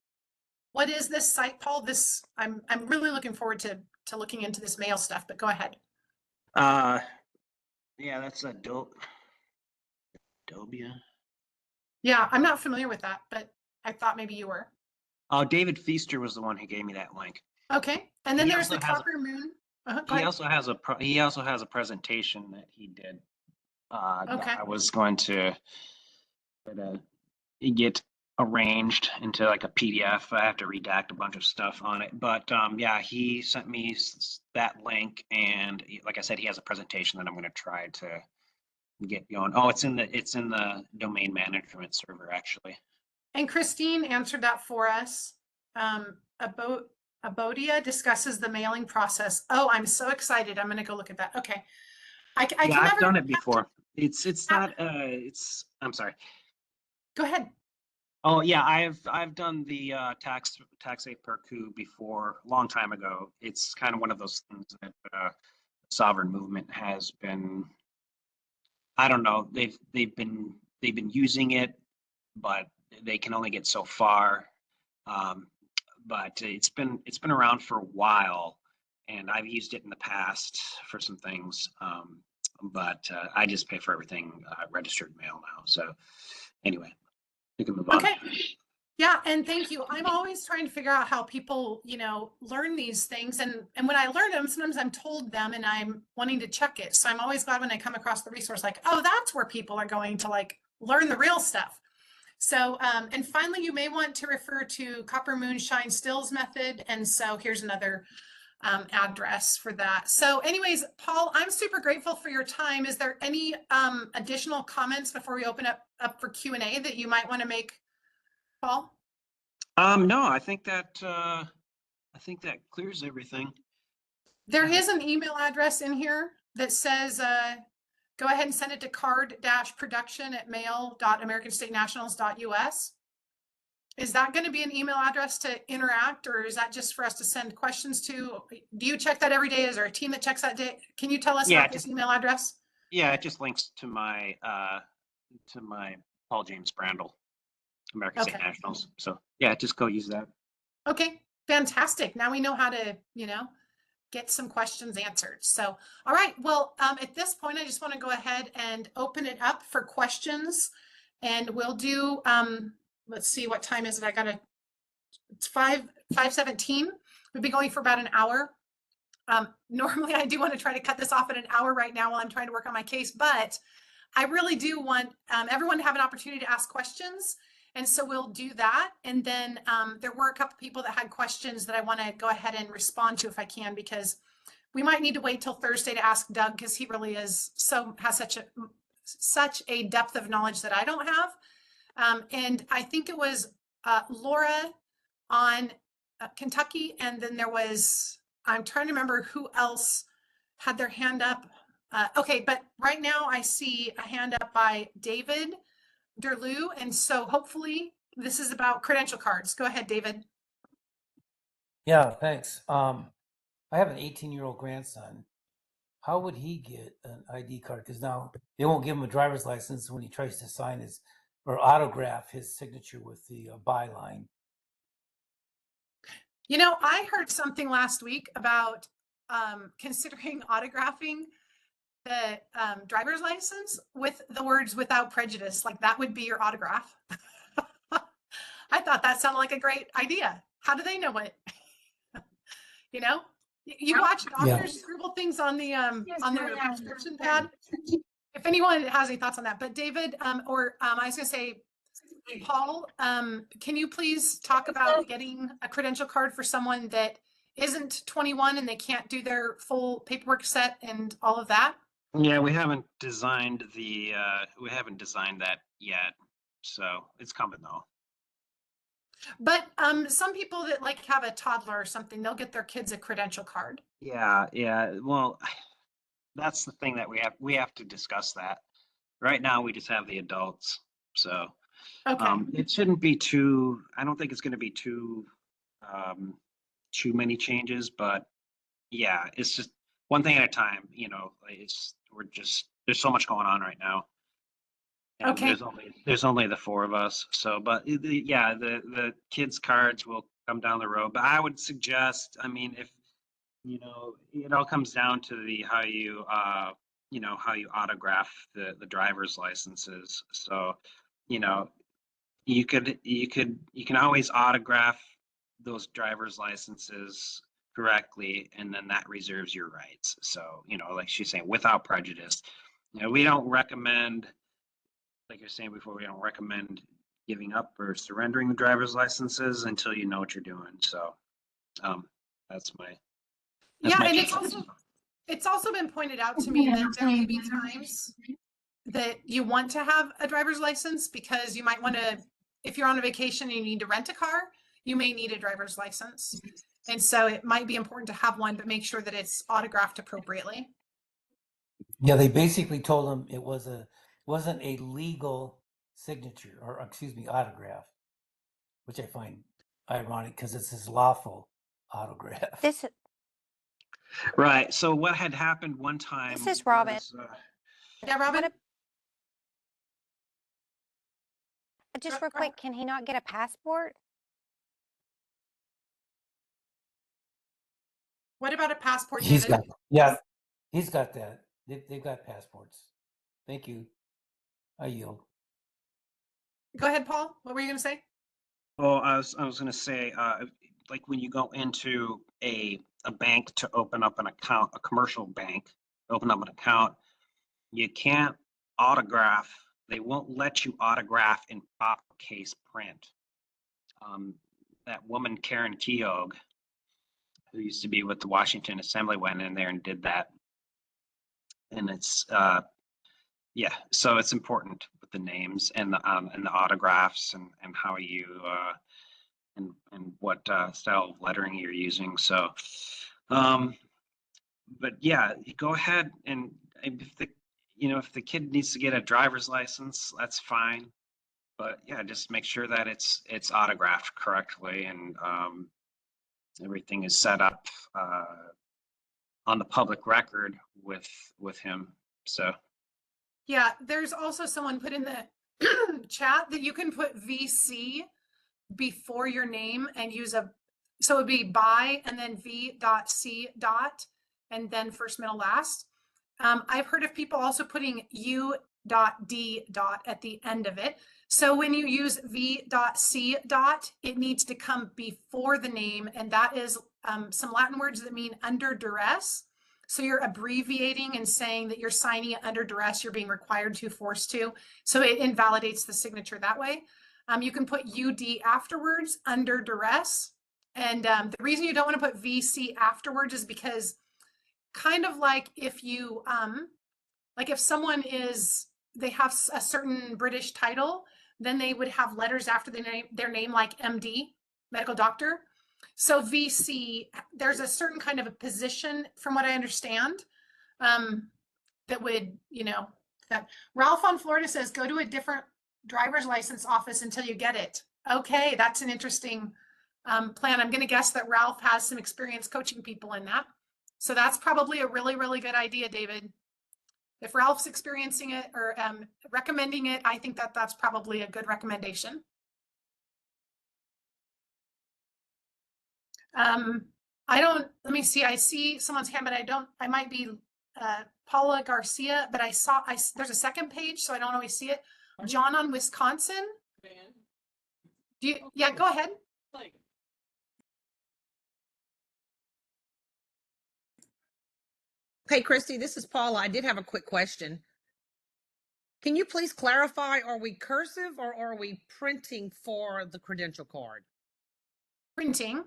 What is this site, Paul? This I'm really looking forward to looking into this mail stuff, but go ahead. Yeah, that's Dobia. Yeah, I'm not familiar with that, but I thought maybe you were. Oh, David Feaster was the one who gave me that link. Okay. And then He there's also the has a- Copper Moon. Go He ahead. also has a presentation that he did. Okay. That I was going to get arranged into like a PDF. I have to redact a bunch of stuff on it, but yeah, he sent me that link, and like I said, he has a presentation that I'm going to try to get going. Oh, it's in the domain management server actually. And Christine answered that for us. Abodia discusses the mailing process. Oh, I'm so excited. I'm going to go look at that. Okay. I Yeah, can I've never. done it before. It's not I'm sorry. Go ahead. Oh yeah, I've done the tax per coup before, a long time ago. It's kind of one of those things that sovereign movement has been. I don't know. They've been using it, but they can only get so far. But it's been around for a while, and I've used it in the past for some things. But I just pay for everything registered mail now. So anyway, we can move on. Okay. Yeah, and thank you. I'm always trying to figure out how people, learn these things. And when I learn them, sometimes I'm told them and I'm wanting to check it. So I'm always glad when I come across the resource, like, oh, that's where people are going to like learn the real stuff. So, and finally, you may want to refer to Copper Moon Shine Stills method. And so here's another address for that. So anyways, Paul, I'm super grateful for your time. Is there any additional comments before we open up for Q&A that you might want to make, Paul? No, I think that clears everything. There is an email address in here that says, go ahead and send it to card-production@mail.americanstatenationals.us. Is that going to be an email address to interact, or is that just for us to send questions to? Do you check that every day? Is there a team that checks that day? Can you tell us about this email address? Yeah, it just links to my Paul James Brandel, American State Nationals. So yeah, just go use that. Okay, fantastic. Now we know how to, get some questions answered. So, all right. Well, at this point, I just want to go ahead and open it up for questions, and we'll do. Let's see, what time is it? It's 5:17. We've been going for about an hour. Normally, I do want to try to cut this off at an hour right now while I'm trying to work on my case, but I really do want everyone to have an opportunity to ask questions. And so we'll do that. And then there were a couple people that had questions that I want to go ahead and respond to if I can, because we might need to wait till Thursday to ask Doug, because he really has such a depth of knowledge that I don't have. And I think it was Laura on Kentucky, and then there was, I'm trying to remember who else had their hand up. Okay, but right now I see a hand up by David Derlou, and so hopefully this is about credential cards. Go ahead, David. Yeah, thanks. I have an 18-year-old grandson. How would he get an ID card? Because now they won't give him a driver's license when he tries to sign his or autograph his signature with the byline. I heard something last week about considering autographing the driver's license with the words "without prejudice," like that would be your autograph. I thought that sounded like a great idea. How do they know it? You watch doctors scribble things on the their prescription pad. If anyone has any thoughts on that, but David, I was going to say, Paul, can you please talk about getting a credential card for someone that isn't 21 and they can't do their full paperwork set and all of that? Yeah, we haven't designed that yet, so it's coming though. But some people that like have a toddler or something, they'll get their kids a credential card. Yeah. Well, that's the thing that we have to discuss that. Right now, we just have the adults, so Okay. it shouldn't be too. I don't think it's going to be too too many changes, but yeah, it's just one thing at a time. There's so much going on right now. And Okay. there's only the four of us. So, but yeah, the kids' cards will come down the road. But I would suggest, I mean, if it all comes down to how you autograph the driver's licenses. So, you can always autograph those driver's licenses correctly, and then that reserves your rights. So, like she's saying, without prejudice. We don't recommend, like you're saying before, we don't recommend giving up or surrendering the driver's licenses until you know what you're doing. So, that's my Yeah, and take. it's also been pointed out to me that there may be times that you want to have a driver's license because you might want to, if you're on a vacation and you need to rent a car, you may need a driver's license. And so it might be important to have one, but make sure that it's autographed appropriately. Yeah, they basically told him it wasn't a legal signature, or excuse me, autograph, which I find ironic because it's his lawful autograph. This Right. So what had happened one time is Robin. was, Yeah, Robin? Just real quick, can he not get a passport? What about a passport, He's David? he's got that. They've got passports. Thank you. I yield. Go ahead, Paul. What were you going to say? well, I was going to say, like when you go into a bank to open up an account, a commercial bank, open up an account, you can't autograph. They won't let you autograph in proper case print. That woman, Karen Keogh, who used to be with the Washington Assembly, went in there and did that. And it's, yeah, so it's important with the names and the autographs and how you, and what style of lettering you're using. So, but yeah, go ahead and if the kid needs to get a driver's license, that's fine. But yeah, just make sure that it's autographed correctly and everything is set up on the public record with him. So Yeah, there's also someone put in the chat that you can put VC before your name and use so it would be by and then V.C. and then first, middle, last. I've heard of people also putting U.D. at the end of it. So when you use V.C. it needs to come before the name, and that is some Latin words that mean under duress. So you're abbreviating and saying that you're signing it under duress, you're being required to, forced to. So it invalidates the signature that way. You can put UD afterwards, under duress. And the reason you don't want to put VC afterwards is because kind of like if you, like if someone they have a certain British title, then they would have letters after their name like MD, medical doctor. So VC, there's a certain kind of a position, from what I understand, that would, that Ralph on Florida says, go to a different driver's license office until you get it. Okay, that's an interesting plan. I'm going to guess that Ralph has some experience coaching people in that. So that's probably a really, really good idea, David. If Ralph's experiencing it or recommending it, I think that's probably a good recommendation. Let me see. I see someone's hand, but I might be Paula Garcia, but there's a second page, so I don't always see it. John on Wisconsin. Yeah, go ahead. Hey, Christy, this is Paula. I did have a quick question. Can you please clarify, are we cursive or are we printing for the credential card? Printing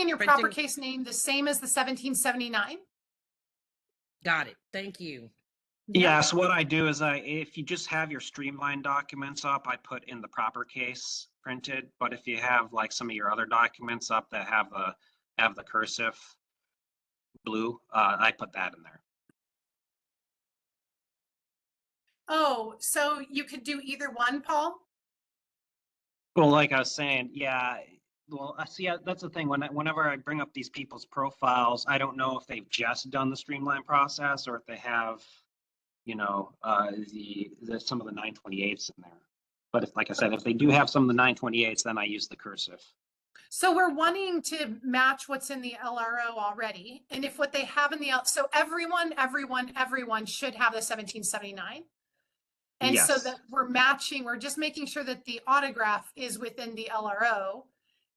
in your proper case name, the same as the 1779. Got it. Thank you. yeah, so what I do is if you just have your streamlined documents up, I put in the proper case printed. But if you have like some of your other documents up that have the cursive blue, I put that in there. Oh, so you could do either one, Paul? Well, like I was saying, yeah, Well, I see, that's the thing. Whenever I bring up these people's profiles, I don't know if they've just done the streamline process or if they have, you know, some of the 928s in there. But if, like I said, if they do have some of the 928s, then I use the cursive. So we're wanting to match what's in the LRO already. And if what they have in the, so everyone should have the 1779. And so Yes. that we're matching, we're just making sure that the autograph is within the LRO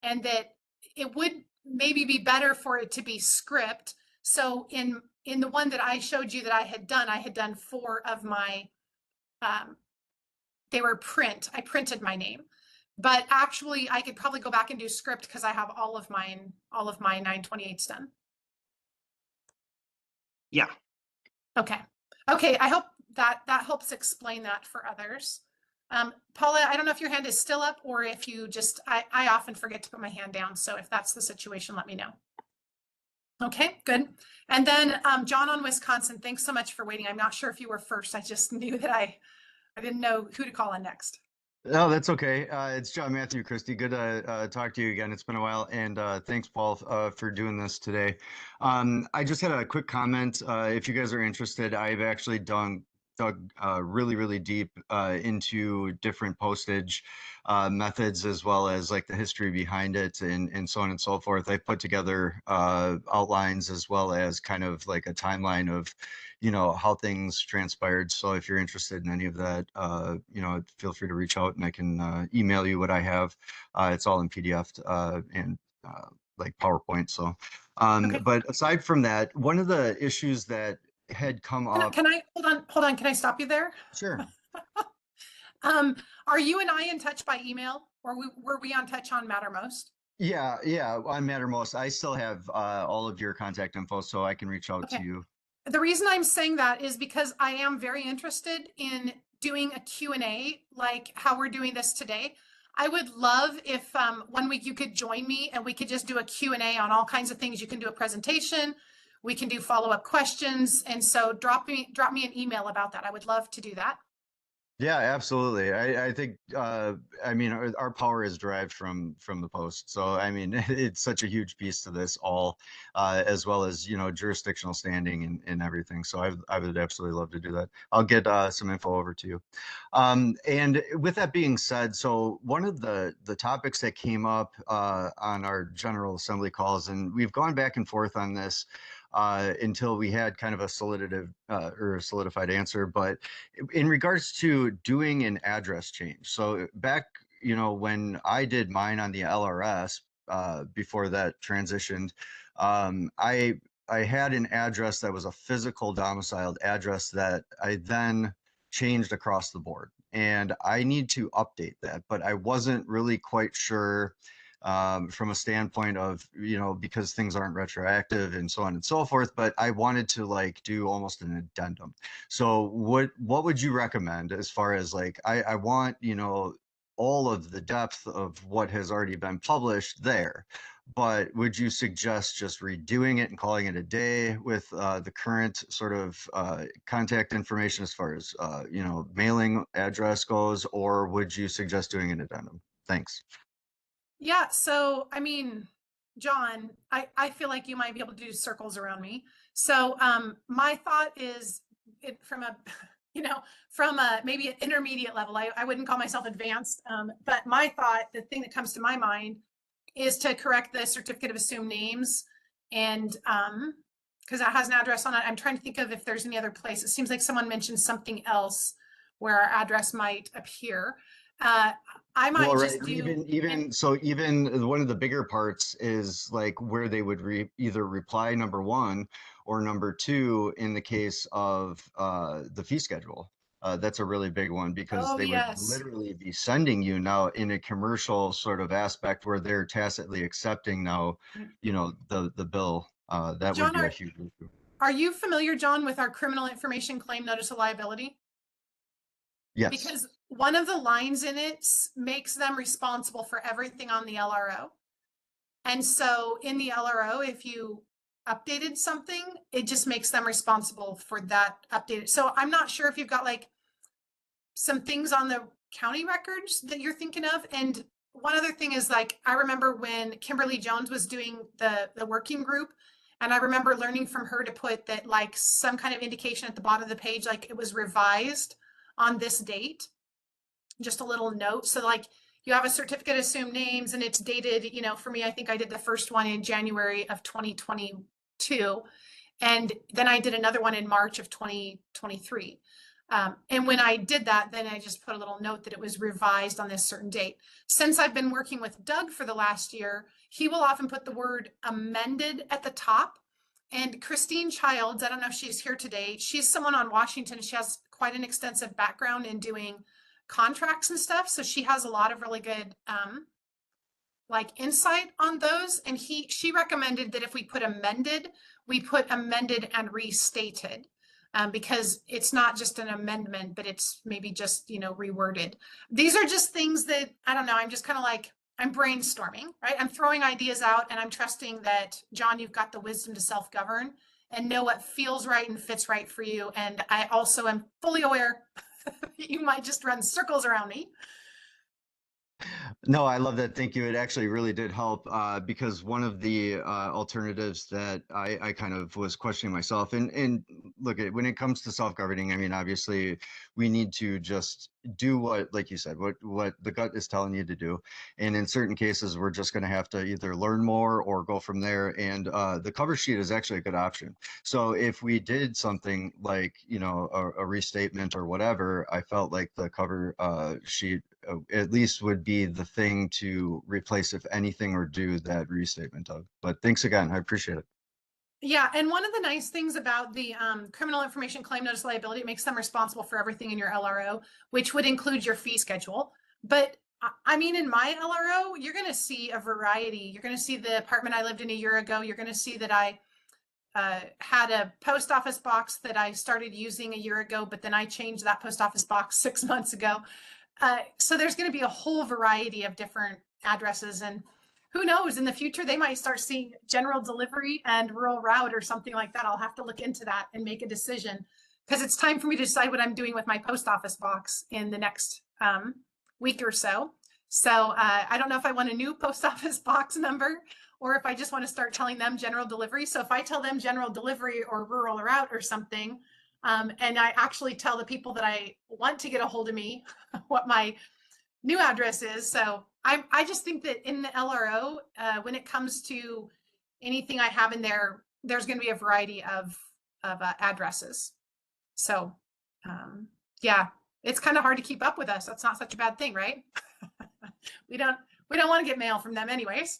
and that it would maybe be better for it to be script. So in the one that I showed you that I had done 4 of my, they were I printed my name. But actually, I could probably go back and do script because I have all of my 928s done. Yeah. Okay. Okay. I hope that helps explain that for others. Paula, I don't know if your hand is still up or if you just, I often forget to put my hand down. So if that's the situation, let me know. Okay, good. And then John on Wisconsin, thanks so much for waiting. I'm not sure if you were first. I just knew that I didn't know who to call on next. No, that's okay. It's John Matthew, Christy. Good to talk to you again. It's been a while, and thanks, Paul, for doing this today. I just had a quick comment. If you guys are interested, I've actually dug really, really deep into different postage methods as well as like the history behind it and so on and so forth. I've put together outlines as well as kind of like a timeline of how things transpired. So if you're interested in any of that, feel free to reach out and I can email you what I have. It's all in PDF and like PowerPoint. So, Okay. but aside from that, one of the issues that had come up. Can I hold on? Can I stop you there? Sure. Are you and I in touch by email or were we on touch on Mattermost? Yeah, on Mattermost. I still have all of your contact info, so I can reach out to you. The reason I'm saying that is because I am very interested in doing a Q&A like how we're doing this today. I would love if 1 week you could join me and we could just do a Q&A on all kinds of things. You can do a presentation, we can do follow-up questions. And so drop me an email about that. I would love to do that. Yeah, absolutely. I think I mean our power is derived from the Post. So I mean it's such a huge piece to this all as well as jurisdictional standing and everything. So I would absolutely love to do that. I'll get some info over to you. And with that being said, so one of the topics that came up on our General Assembly calls, and we've gone back and forth on this until we had kind of a solidified answer. But in regards to doing an address change, so back, when I did mine on the LRS before that transitioned, I had an address that was a physical domiciled address that I then changed across the board, and I need to update that, but I wasn't really quite sure from a standpoint of, because things aren't retroactive and so on and so forth, but I wanted to like do almost an addendum. So what would you recommend as far as like, I want, all of the depth of what has already been published there, but would you suggest just redoing it and calling it a day with the current sort of contact information as far as, mailing address goes, or would you suggest doing an addendum? Thanks. Yeah, so I mean, John, I feel like you might be able to do circles around me. So my thought is from a from a maybe an intermediate level. I wouldn't call myself advanced, but my thought, the thing that comes to my mind is to correct the certificate of assumed names and because that has an address on it. I'm trying to think of if there's any other place. It seems like someone mentioned something else where our address might appear. I might just do even one of the bigger parts is like where they would either reply number 1 or number 2 in the case of the fee schedule. That's a really big one because they would literally be sending you now in a commercial sort of aspect where they're tacitly accepting now, the bill. That John, would be a huge issue. Are you familiar, John, with our criminal information claim notice of liability? Yes. Because one of the lines in it makes them responsible for everything on the LRO. And so in the LRO, if you updated something, it just makes them responsible for that updated. So I'm not sure if you've got like some things on the county records that you're thinking of. And one other thing is like, I remember when Kimberly Jones was doing the working group, and I remember learning from her to put that like some kind of indication at the bottom of the page, like it was revised on this date, just a little note. So like you have a certificate of assumed names and it's dated, you know, for me, I think I did the first one in January of 2022. And then I did another one in March of 2023. And when I did that, then I just put a little note that it was revised on this certain date. Since I've been working with Doug for the last year, he will often put the word amended at the top. And Christine Childs, I don't know if she's here today. She's someone on Washington. She has quite an extensive background in doing contracts and stuff. So she has a lot of really good like insight on those. And she recommended that if we put amended, we put amended and restated. Because it's not just an amendment, but it's maybe just, you know, reworded. These are just things that, I don't know, I'm just kind of like, I'm brainstorming, right? I'm throwing ideas out and I'm trusting that, John, you've got the wisdom to self-govern and know what feels right and fits right for you. And I also am fully aware you might just run circles around me. No, I love that. Thank you. It actually really did help because one of the alternatives that I kind of was questioning myself and look at when it comes to self-governing, I mean, obviously we need to just do what, like you said, what the gut is telling you to do. And in certain cases, we're just going to have to either learn more or go from there. And the cover sheet is actually a good option. So if we did something like, you know, a restatement or whatever, I felt like the cover sheet at least would be the thing to replace, if anything, or do that restatement of. But thanks again. I appreciate it. Yeah, and one of the nice things about the criminal information claim notice liability, it makes them responsible for everything in your LRO, which would include your fee schedule. But I mean, in my LRO, you're going to see a variety. You're going to see the apartment I lived in a year ago. You're going to see that I had a post office box that I started using a year ago, but then I changed that post office box 6 months ago. So there's going to be a whole variety of different addresses, and who knows, in the future, they might start seeing general delivery and rural route or something like that. I'll have to look into that and make a decision because it's time for me to decide what I'm doing with my post office box in the next week or so. So I don't know if I want a new post office box number or if I just want to start telling them general delivery. So if I tell them general delivery or rural route or something, and I actually tell the people that I want to get a hold of me what my new address is. So I just think that in the LRO, when it comes to anything I have in there, there's going to be a variety of addresses. So yeah, it's kind of hard to keep up with us. That's not such a bad thing, right? we don't want to get mail from them anyways.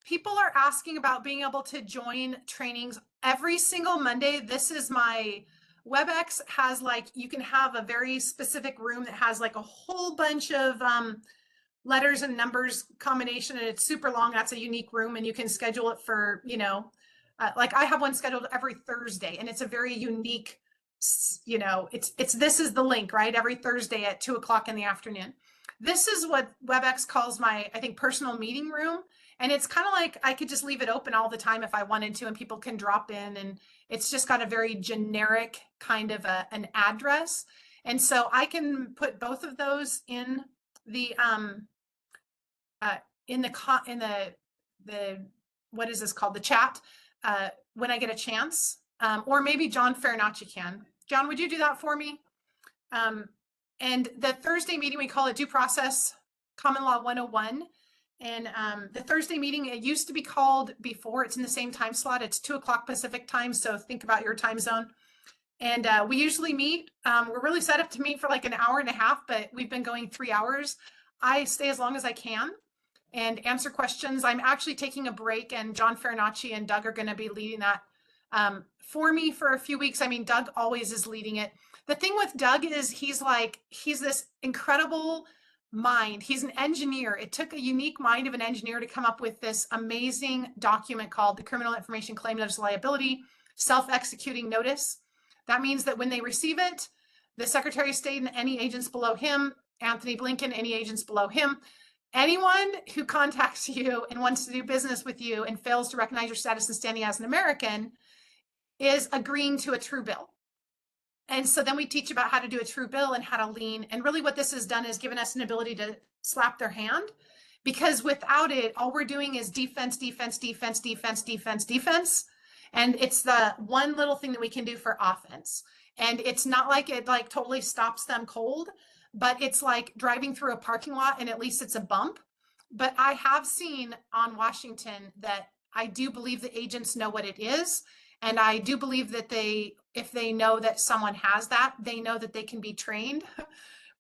People are asking about being able to join trainings every single Monday. This is my WebEx has like, you can have a very specific room that has like a whole bunch of letters and numbers combination, and it's super long. That's a unique room, and you can schedule it for, you know, like I have one scheduled every Thursday, and it's a very unique, you know, this is the link, right? Every Thursday at 2 o'clock in the afternoon. This is what WebEx calls my, I think, personal meeting room. And it's kind of like I could just leave it open all the time if I wanted to, and people can drop in, and it's just got a very generic kind of an address. And so I can put both of those in the what is this called? The chat when I get a chance. Or maybe John Farinacci can. John, would you do that for me? And the Thursday meeting, we call it Due Process Common Law 101. And the Thursday meeting, it used to be called before, it's in the same time slot. It's 2 o'clock Pacific time. So think about your time zone. And we usually meet, we're really set up to meet for like an hour and a half, but we've been going 3 hours. I stay as long as I can and answer questions. I'm actually taking a break, and John Farinacci and Doug are going to be leading that for me for a few weeks. I mean, Doug always is leading it. The thing with Doug is he's this incredible mind. He's an engineer. It took a unique mind of an engineer to come up with this amazing document called the Criminal Information Claim Notice Liability Self-Executing Notice. That means that when they receive it, the Secretary of State and any agents below him, Anthony Blinken, any agents below him, anyone who contacts you and wants to do business with you and fails to recognize your status and standing as an American is agreeing to a true bill. And so then we teach about how to do a true bill and how to lien. And really what this has done is given us an ability to slap their hand, because without it, all we're doing is defense, defense, defense, defense, defense, defense. And it's the one little thing that we can do for offense. And it's not like it like totally stops them cold, but it's like driving through a parking lot and at least it's a bump. But I have seen on Washington that I do believe the agents know what it is. And I do believe that if they know that someone has that, they know that they can be trained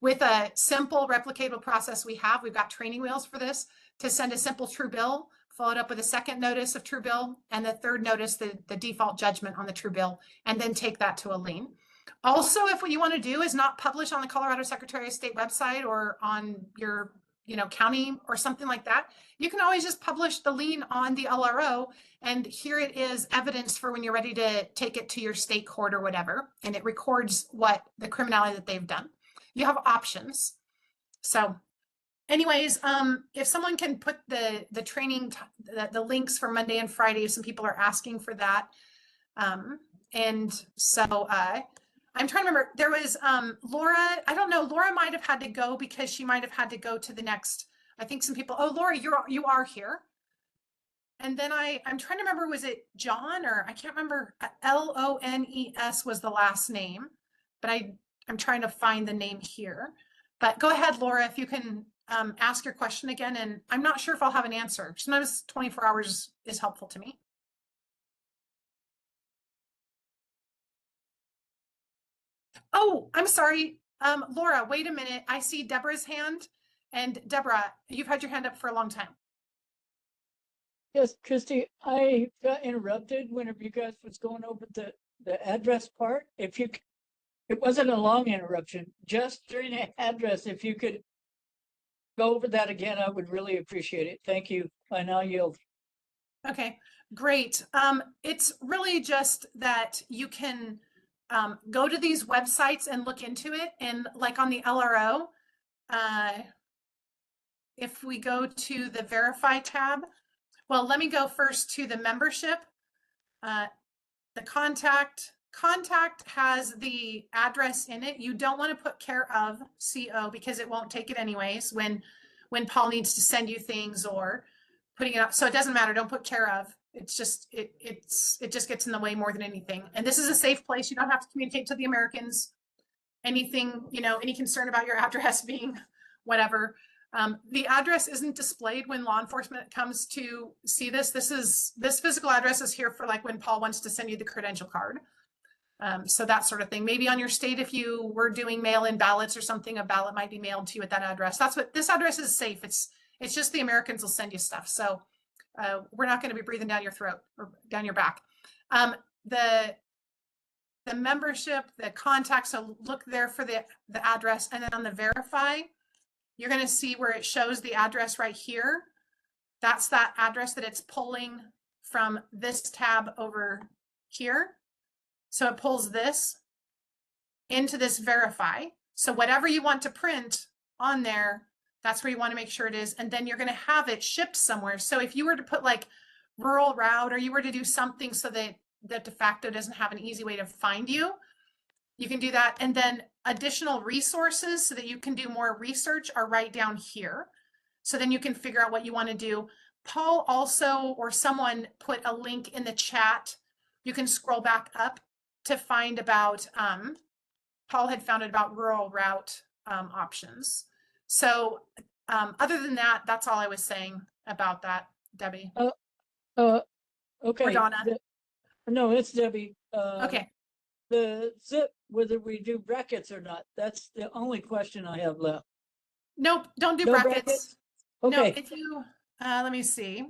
with a simple replicatable process we have. We've got training wheels for this, to send a simple true bill, followed up with a second notice of true bill, and the third notice, the default judgment on the true bill, and then take that to a lien. Also, if what you want to do is not publish on the Colorado Secretary of State website or on your county or something like that, you can always just publish the lien on the LRO, and here it is evidence for when you're ready to take it to your state court or whatever, and it records what the criminality that they've done. You have options. So anyways, if someone can put the training, the links for Monday and Friday, some people are asking for that. And so I'm trying to remember, there was Laura, I don't know, Laura might have had to go because she might have had to go to the next, I think some people, oh, Laura, you are here. And then I'm trying to remember, was it John, or I can't remember, Lones was the last name, but I'm trying to find the name here. But go ahead, Laura, if you can ask your question again, and I'm not sure if I'll have an answer. Sometimes 24 hours is helpful to me. Oh, I'm sorry. Laura, wait a minute. I see Deborah's hand. And Deborah, you've had your hand up for a long time. Yes, Christy, I got interrupted whenever you guys was going over the address part. It wasn't a long interruption, just during the address. If you could go over that again, I would really appreciate it. Thank you. I now yield. Okay, great. It's really just that you can go to these websites and look into it. And like on the LRO, if we go to the verify tab, well, let me go first to the membership. The contact has the address in it. You don't want to put care of CO because it won't take it anyways when Paul needs to send you things or putting it up. So it doesn't matter. Don't put care of. It's just, it just gets in the way more than anything. And this is a safe place. You don't have to communicate to the Americans anything, any concern about your address being whatever. The address isn't displayed when law enforcement comes to see this. This physical address is here for like when Paul wants to send you the credential card. So that sort of thing. Maybe on your state, if you were doing mail-in ballots or something, a ballot might be mailed to you at that address. That's what this address is safe. It's just the Americans will send you stuff. So we're not going to be breathing down your throat or down your back. The membership, the contact, so look there for the address, and then on the verify, you're going to see where it shows the address right here. That's that address that it's pulling from this tab over here. So it pulls this into this verify. So whatever you want to print on there, that's where you want to make sure it is. And then you're going to have it shipped somewhere. So if you were to put like rural route, or you were to do something so that de facto doesn't have an easy way to find you, you can do that. And then additional resources so that you can do more research are right down here. So then you can figure out what you want to do. Paul also, or someone put a link in the chat. You can scroll back up to find about, Paul had found it about rural route options. So other than that, that's all I was saying about that, Debbie. Okay. Or Donna. No, it's Debbie. Okay. The zip, whether we do brackets or not, that's the only question I have left. Nope, don't do No brackets. Okay. No, if you, let me see.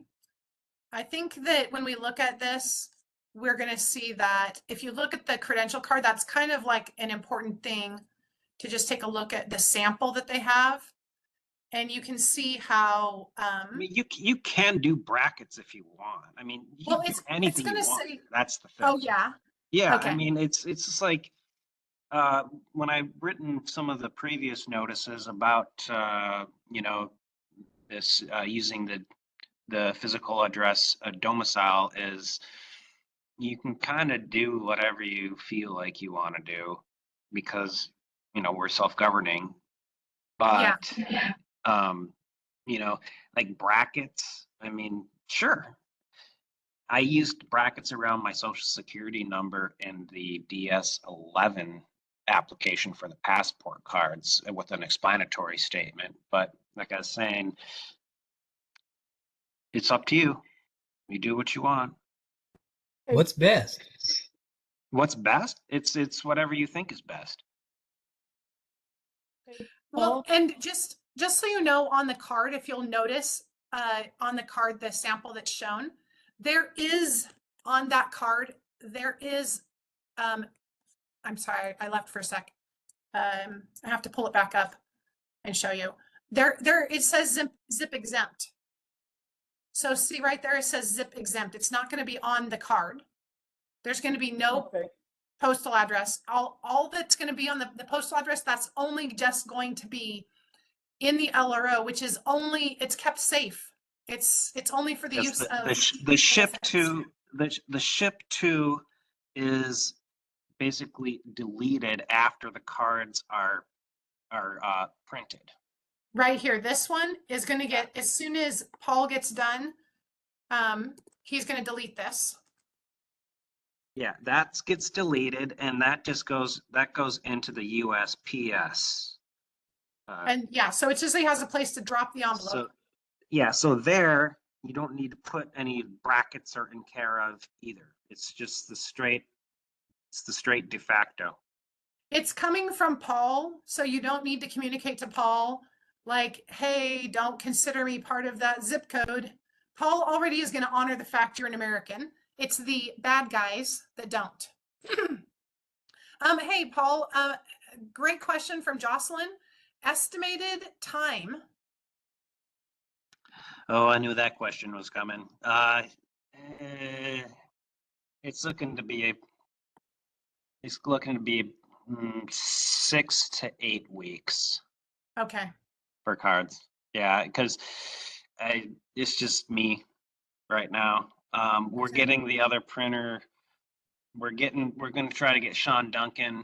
I think that when we look at this, we're going to see that if you look at the credential card, that's kind of like an important thing to just take a look at the sample that they have. And you can see how, I mean, you can do brackets if you want. I mean, you well, can it's do anything you gonna want. say, That's the thing. oh yeah. Yeah, Okay. I mean, it's just like when I've written some of the previous notices about this using the physical address domicile, is you can kind of do whatever you feel like you want to do. because, you know, we're self-governing. Yeah. But, you know, like brackets, I mean, sure. I used brackets around my social security number in the DS-11 application for the passport cards with an explanatory statement. But like I was saying, it's up to you. You do what you want. What's best? What's best? It's whatever you think is best. Well, and just so you know, on the card, if you'll notice, on the card, the sample that's shown, there is on that card, there is, I'm sorry, I left for a sec. I have to pull it back up and show you. There, it says zip exempt. So see right there, it says zip exempt. It's not going to be on the card. There's going to be no postal address. All that's going to be on the postal address, that's only just going to be in the LRO, which is only, it's kept safe. It's only for the use of the ship to the ship to is basically deleted after the cards are printed. Right here. This one is going to get, as soon as Paul gets done, he's going to delete this. Yeah, that gets deleted, and that goes into the USPS. And yeah, so it's just he has a place to drop the envelope. So yeah, so there you don't need to put any brackets or in care of either. It's just the straight de facto. It's coming from Paul, so you don't need to communicate to Paul like, hey, don't consider me part of that zip code. Paul already is going to honor the fact you're an American. It's the bad guys that don't. Hey, Paul, great question from Jocelyn. Estimated time. Oh, I knew that question was coming. It's looking to be 6 to 8 weeks. Okay. For cards. Yeah, because it's just me right now. We're getting the other printer. We're going to try to get Sean Duncan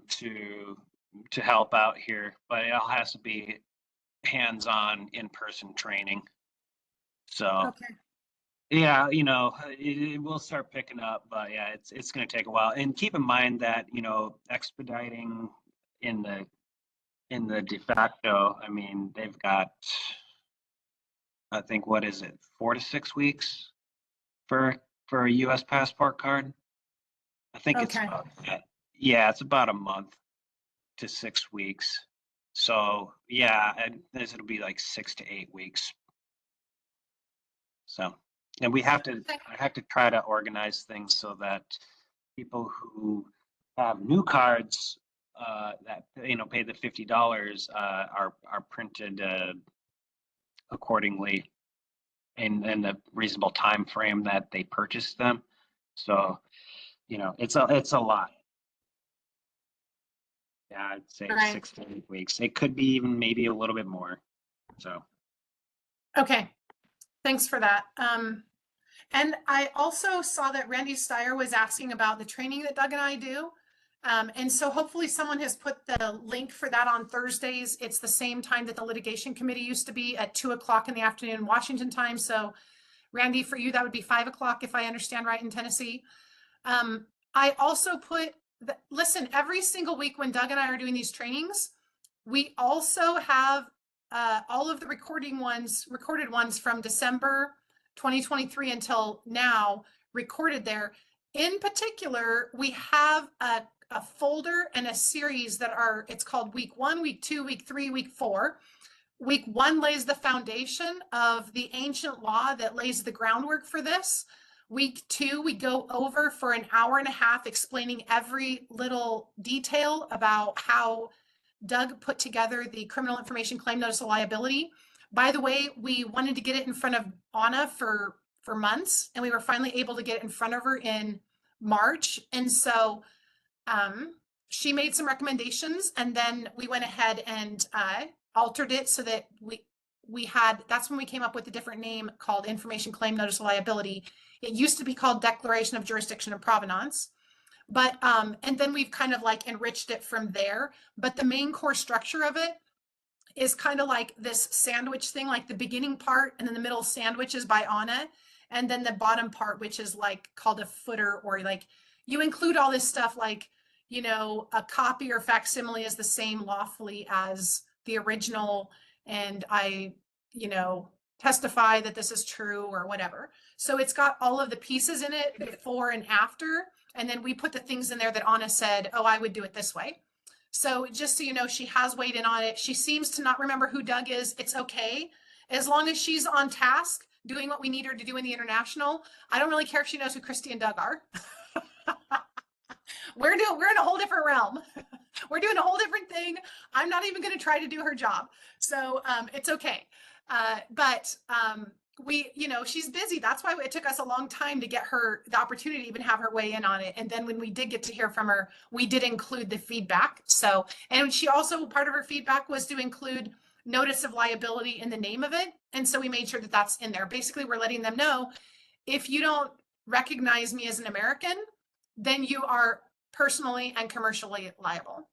to help out here, but it all has to be hands-on in-person training. So Okay. yeah, you know, it will start picking up, but yeah, it's going to take a while. And keep in mind that, you know, expediting in the de facto, I mean, they've got, I think, what is it, 4 to 6 weeks for a U.S. passport card? I think it's about that. Yeah, it's about a month to 6 weeks. So yeah, and it'll be like 6 to 8 weeks. So, and I have to try to organize things so that people who have new cards that, you know, pay the $50 are printed accordingly in the reasonable time frame that they purchased them. So, you know, it's a lot. Yeah, I'd say 6 to 8 weeks. It could be even maybe a little bit more. So. Okay. Thanks for that. And I also saw that Randy Steyer was asking about the training that Doug and I do. And so hopefully someone has put the link for that on Thursdays. It's the same time that the litigation committee used to be at 2 o'clock in the afternoon, Washington time. So Randy, for you, that would be 5 o'clock if I understand right in Tennessee. I also put, listen, every single week when Doug and I are doing these trainings, we also have all of the recorded ones from December 2023 until now recorded there. In particular, we have a folder and a series that are, it's called week 1, week 2, week 3, week 4. Week 1 lays the foundation of the ancient law that lays the groundwork for this. Week 2, we go over for an hour and a half explaining every little detail about how Doug put together the criminal information claim notice of liability. By the way, we wanted to get it in front of Anna for months, and we were finally able to get it in front of her in March. And so she made some recommendations, and then we went ahead and altered it so that we had, that's when we came up with a different name called Information Claim Notice of Liability. It used to be called Declaration of Jurisdiction and Provenance. But, and then we've kind of like enriched it from there. But the main core structure of it is kind of like this sandwich thing, like the beginning part and then the middle sandwich is by Anna. And then the bottom part, which is like called a footer, or like you include all this stuff like, you know, a copy or facsimile is the same lawfully as the original. And I, you know, testify that this is true or whatever. So it's got all of the pieces in it before and after. And then we put the things in there that Anna said, oh, I would do it this way. So just so you know, she has weighed in on it. She seems to not remember who Doug is. It's okay. As long as she's on task, doing what we need her to do in the international. I don't really care if she knows who Christy and Doug are. We're in a whole different realm. We're doing a whole different thing. I'm not even going to try to do her job. So it's okay. But we, you know, she's busy. That's why it took us a long time to get her the opportunity to even have her weigh in on it. And then when we did get to hear from her, we did include the feedback. So, and she also, part of her feedback was to include notice of liability in the name of it. And so we made sure that that's in there. Basically, we're letting them know, if you don't recognize me as an American, then you are personally and commercially liable.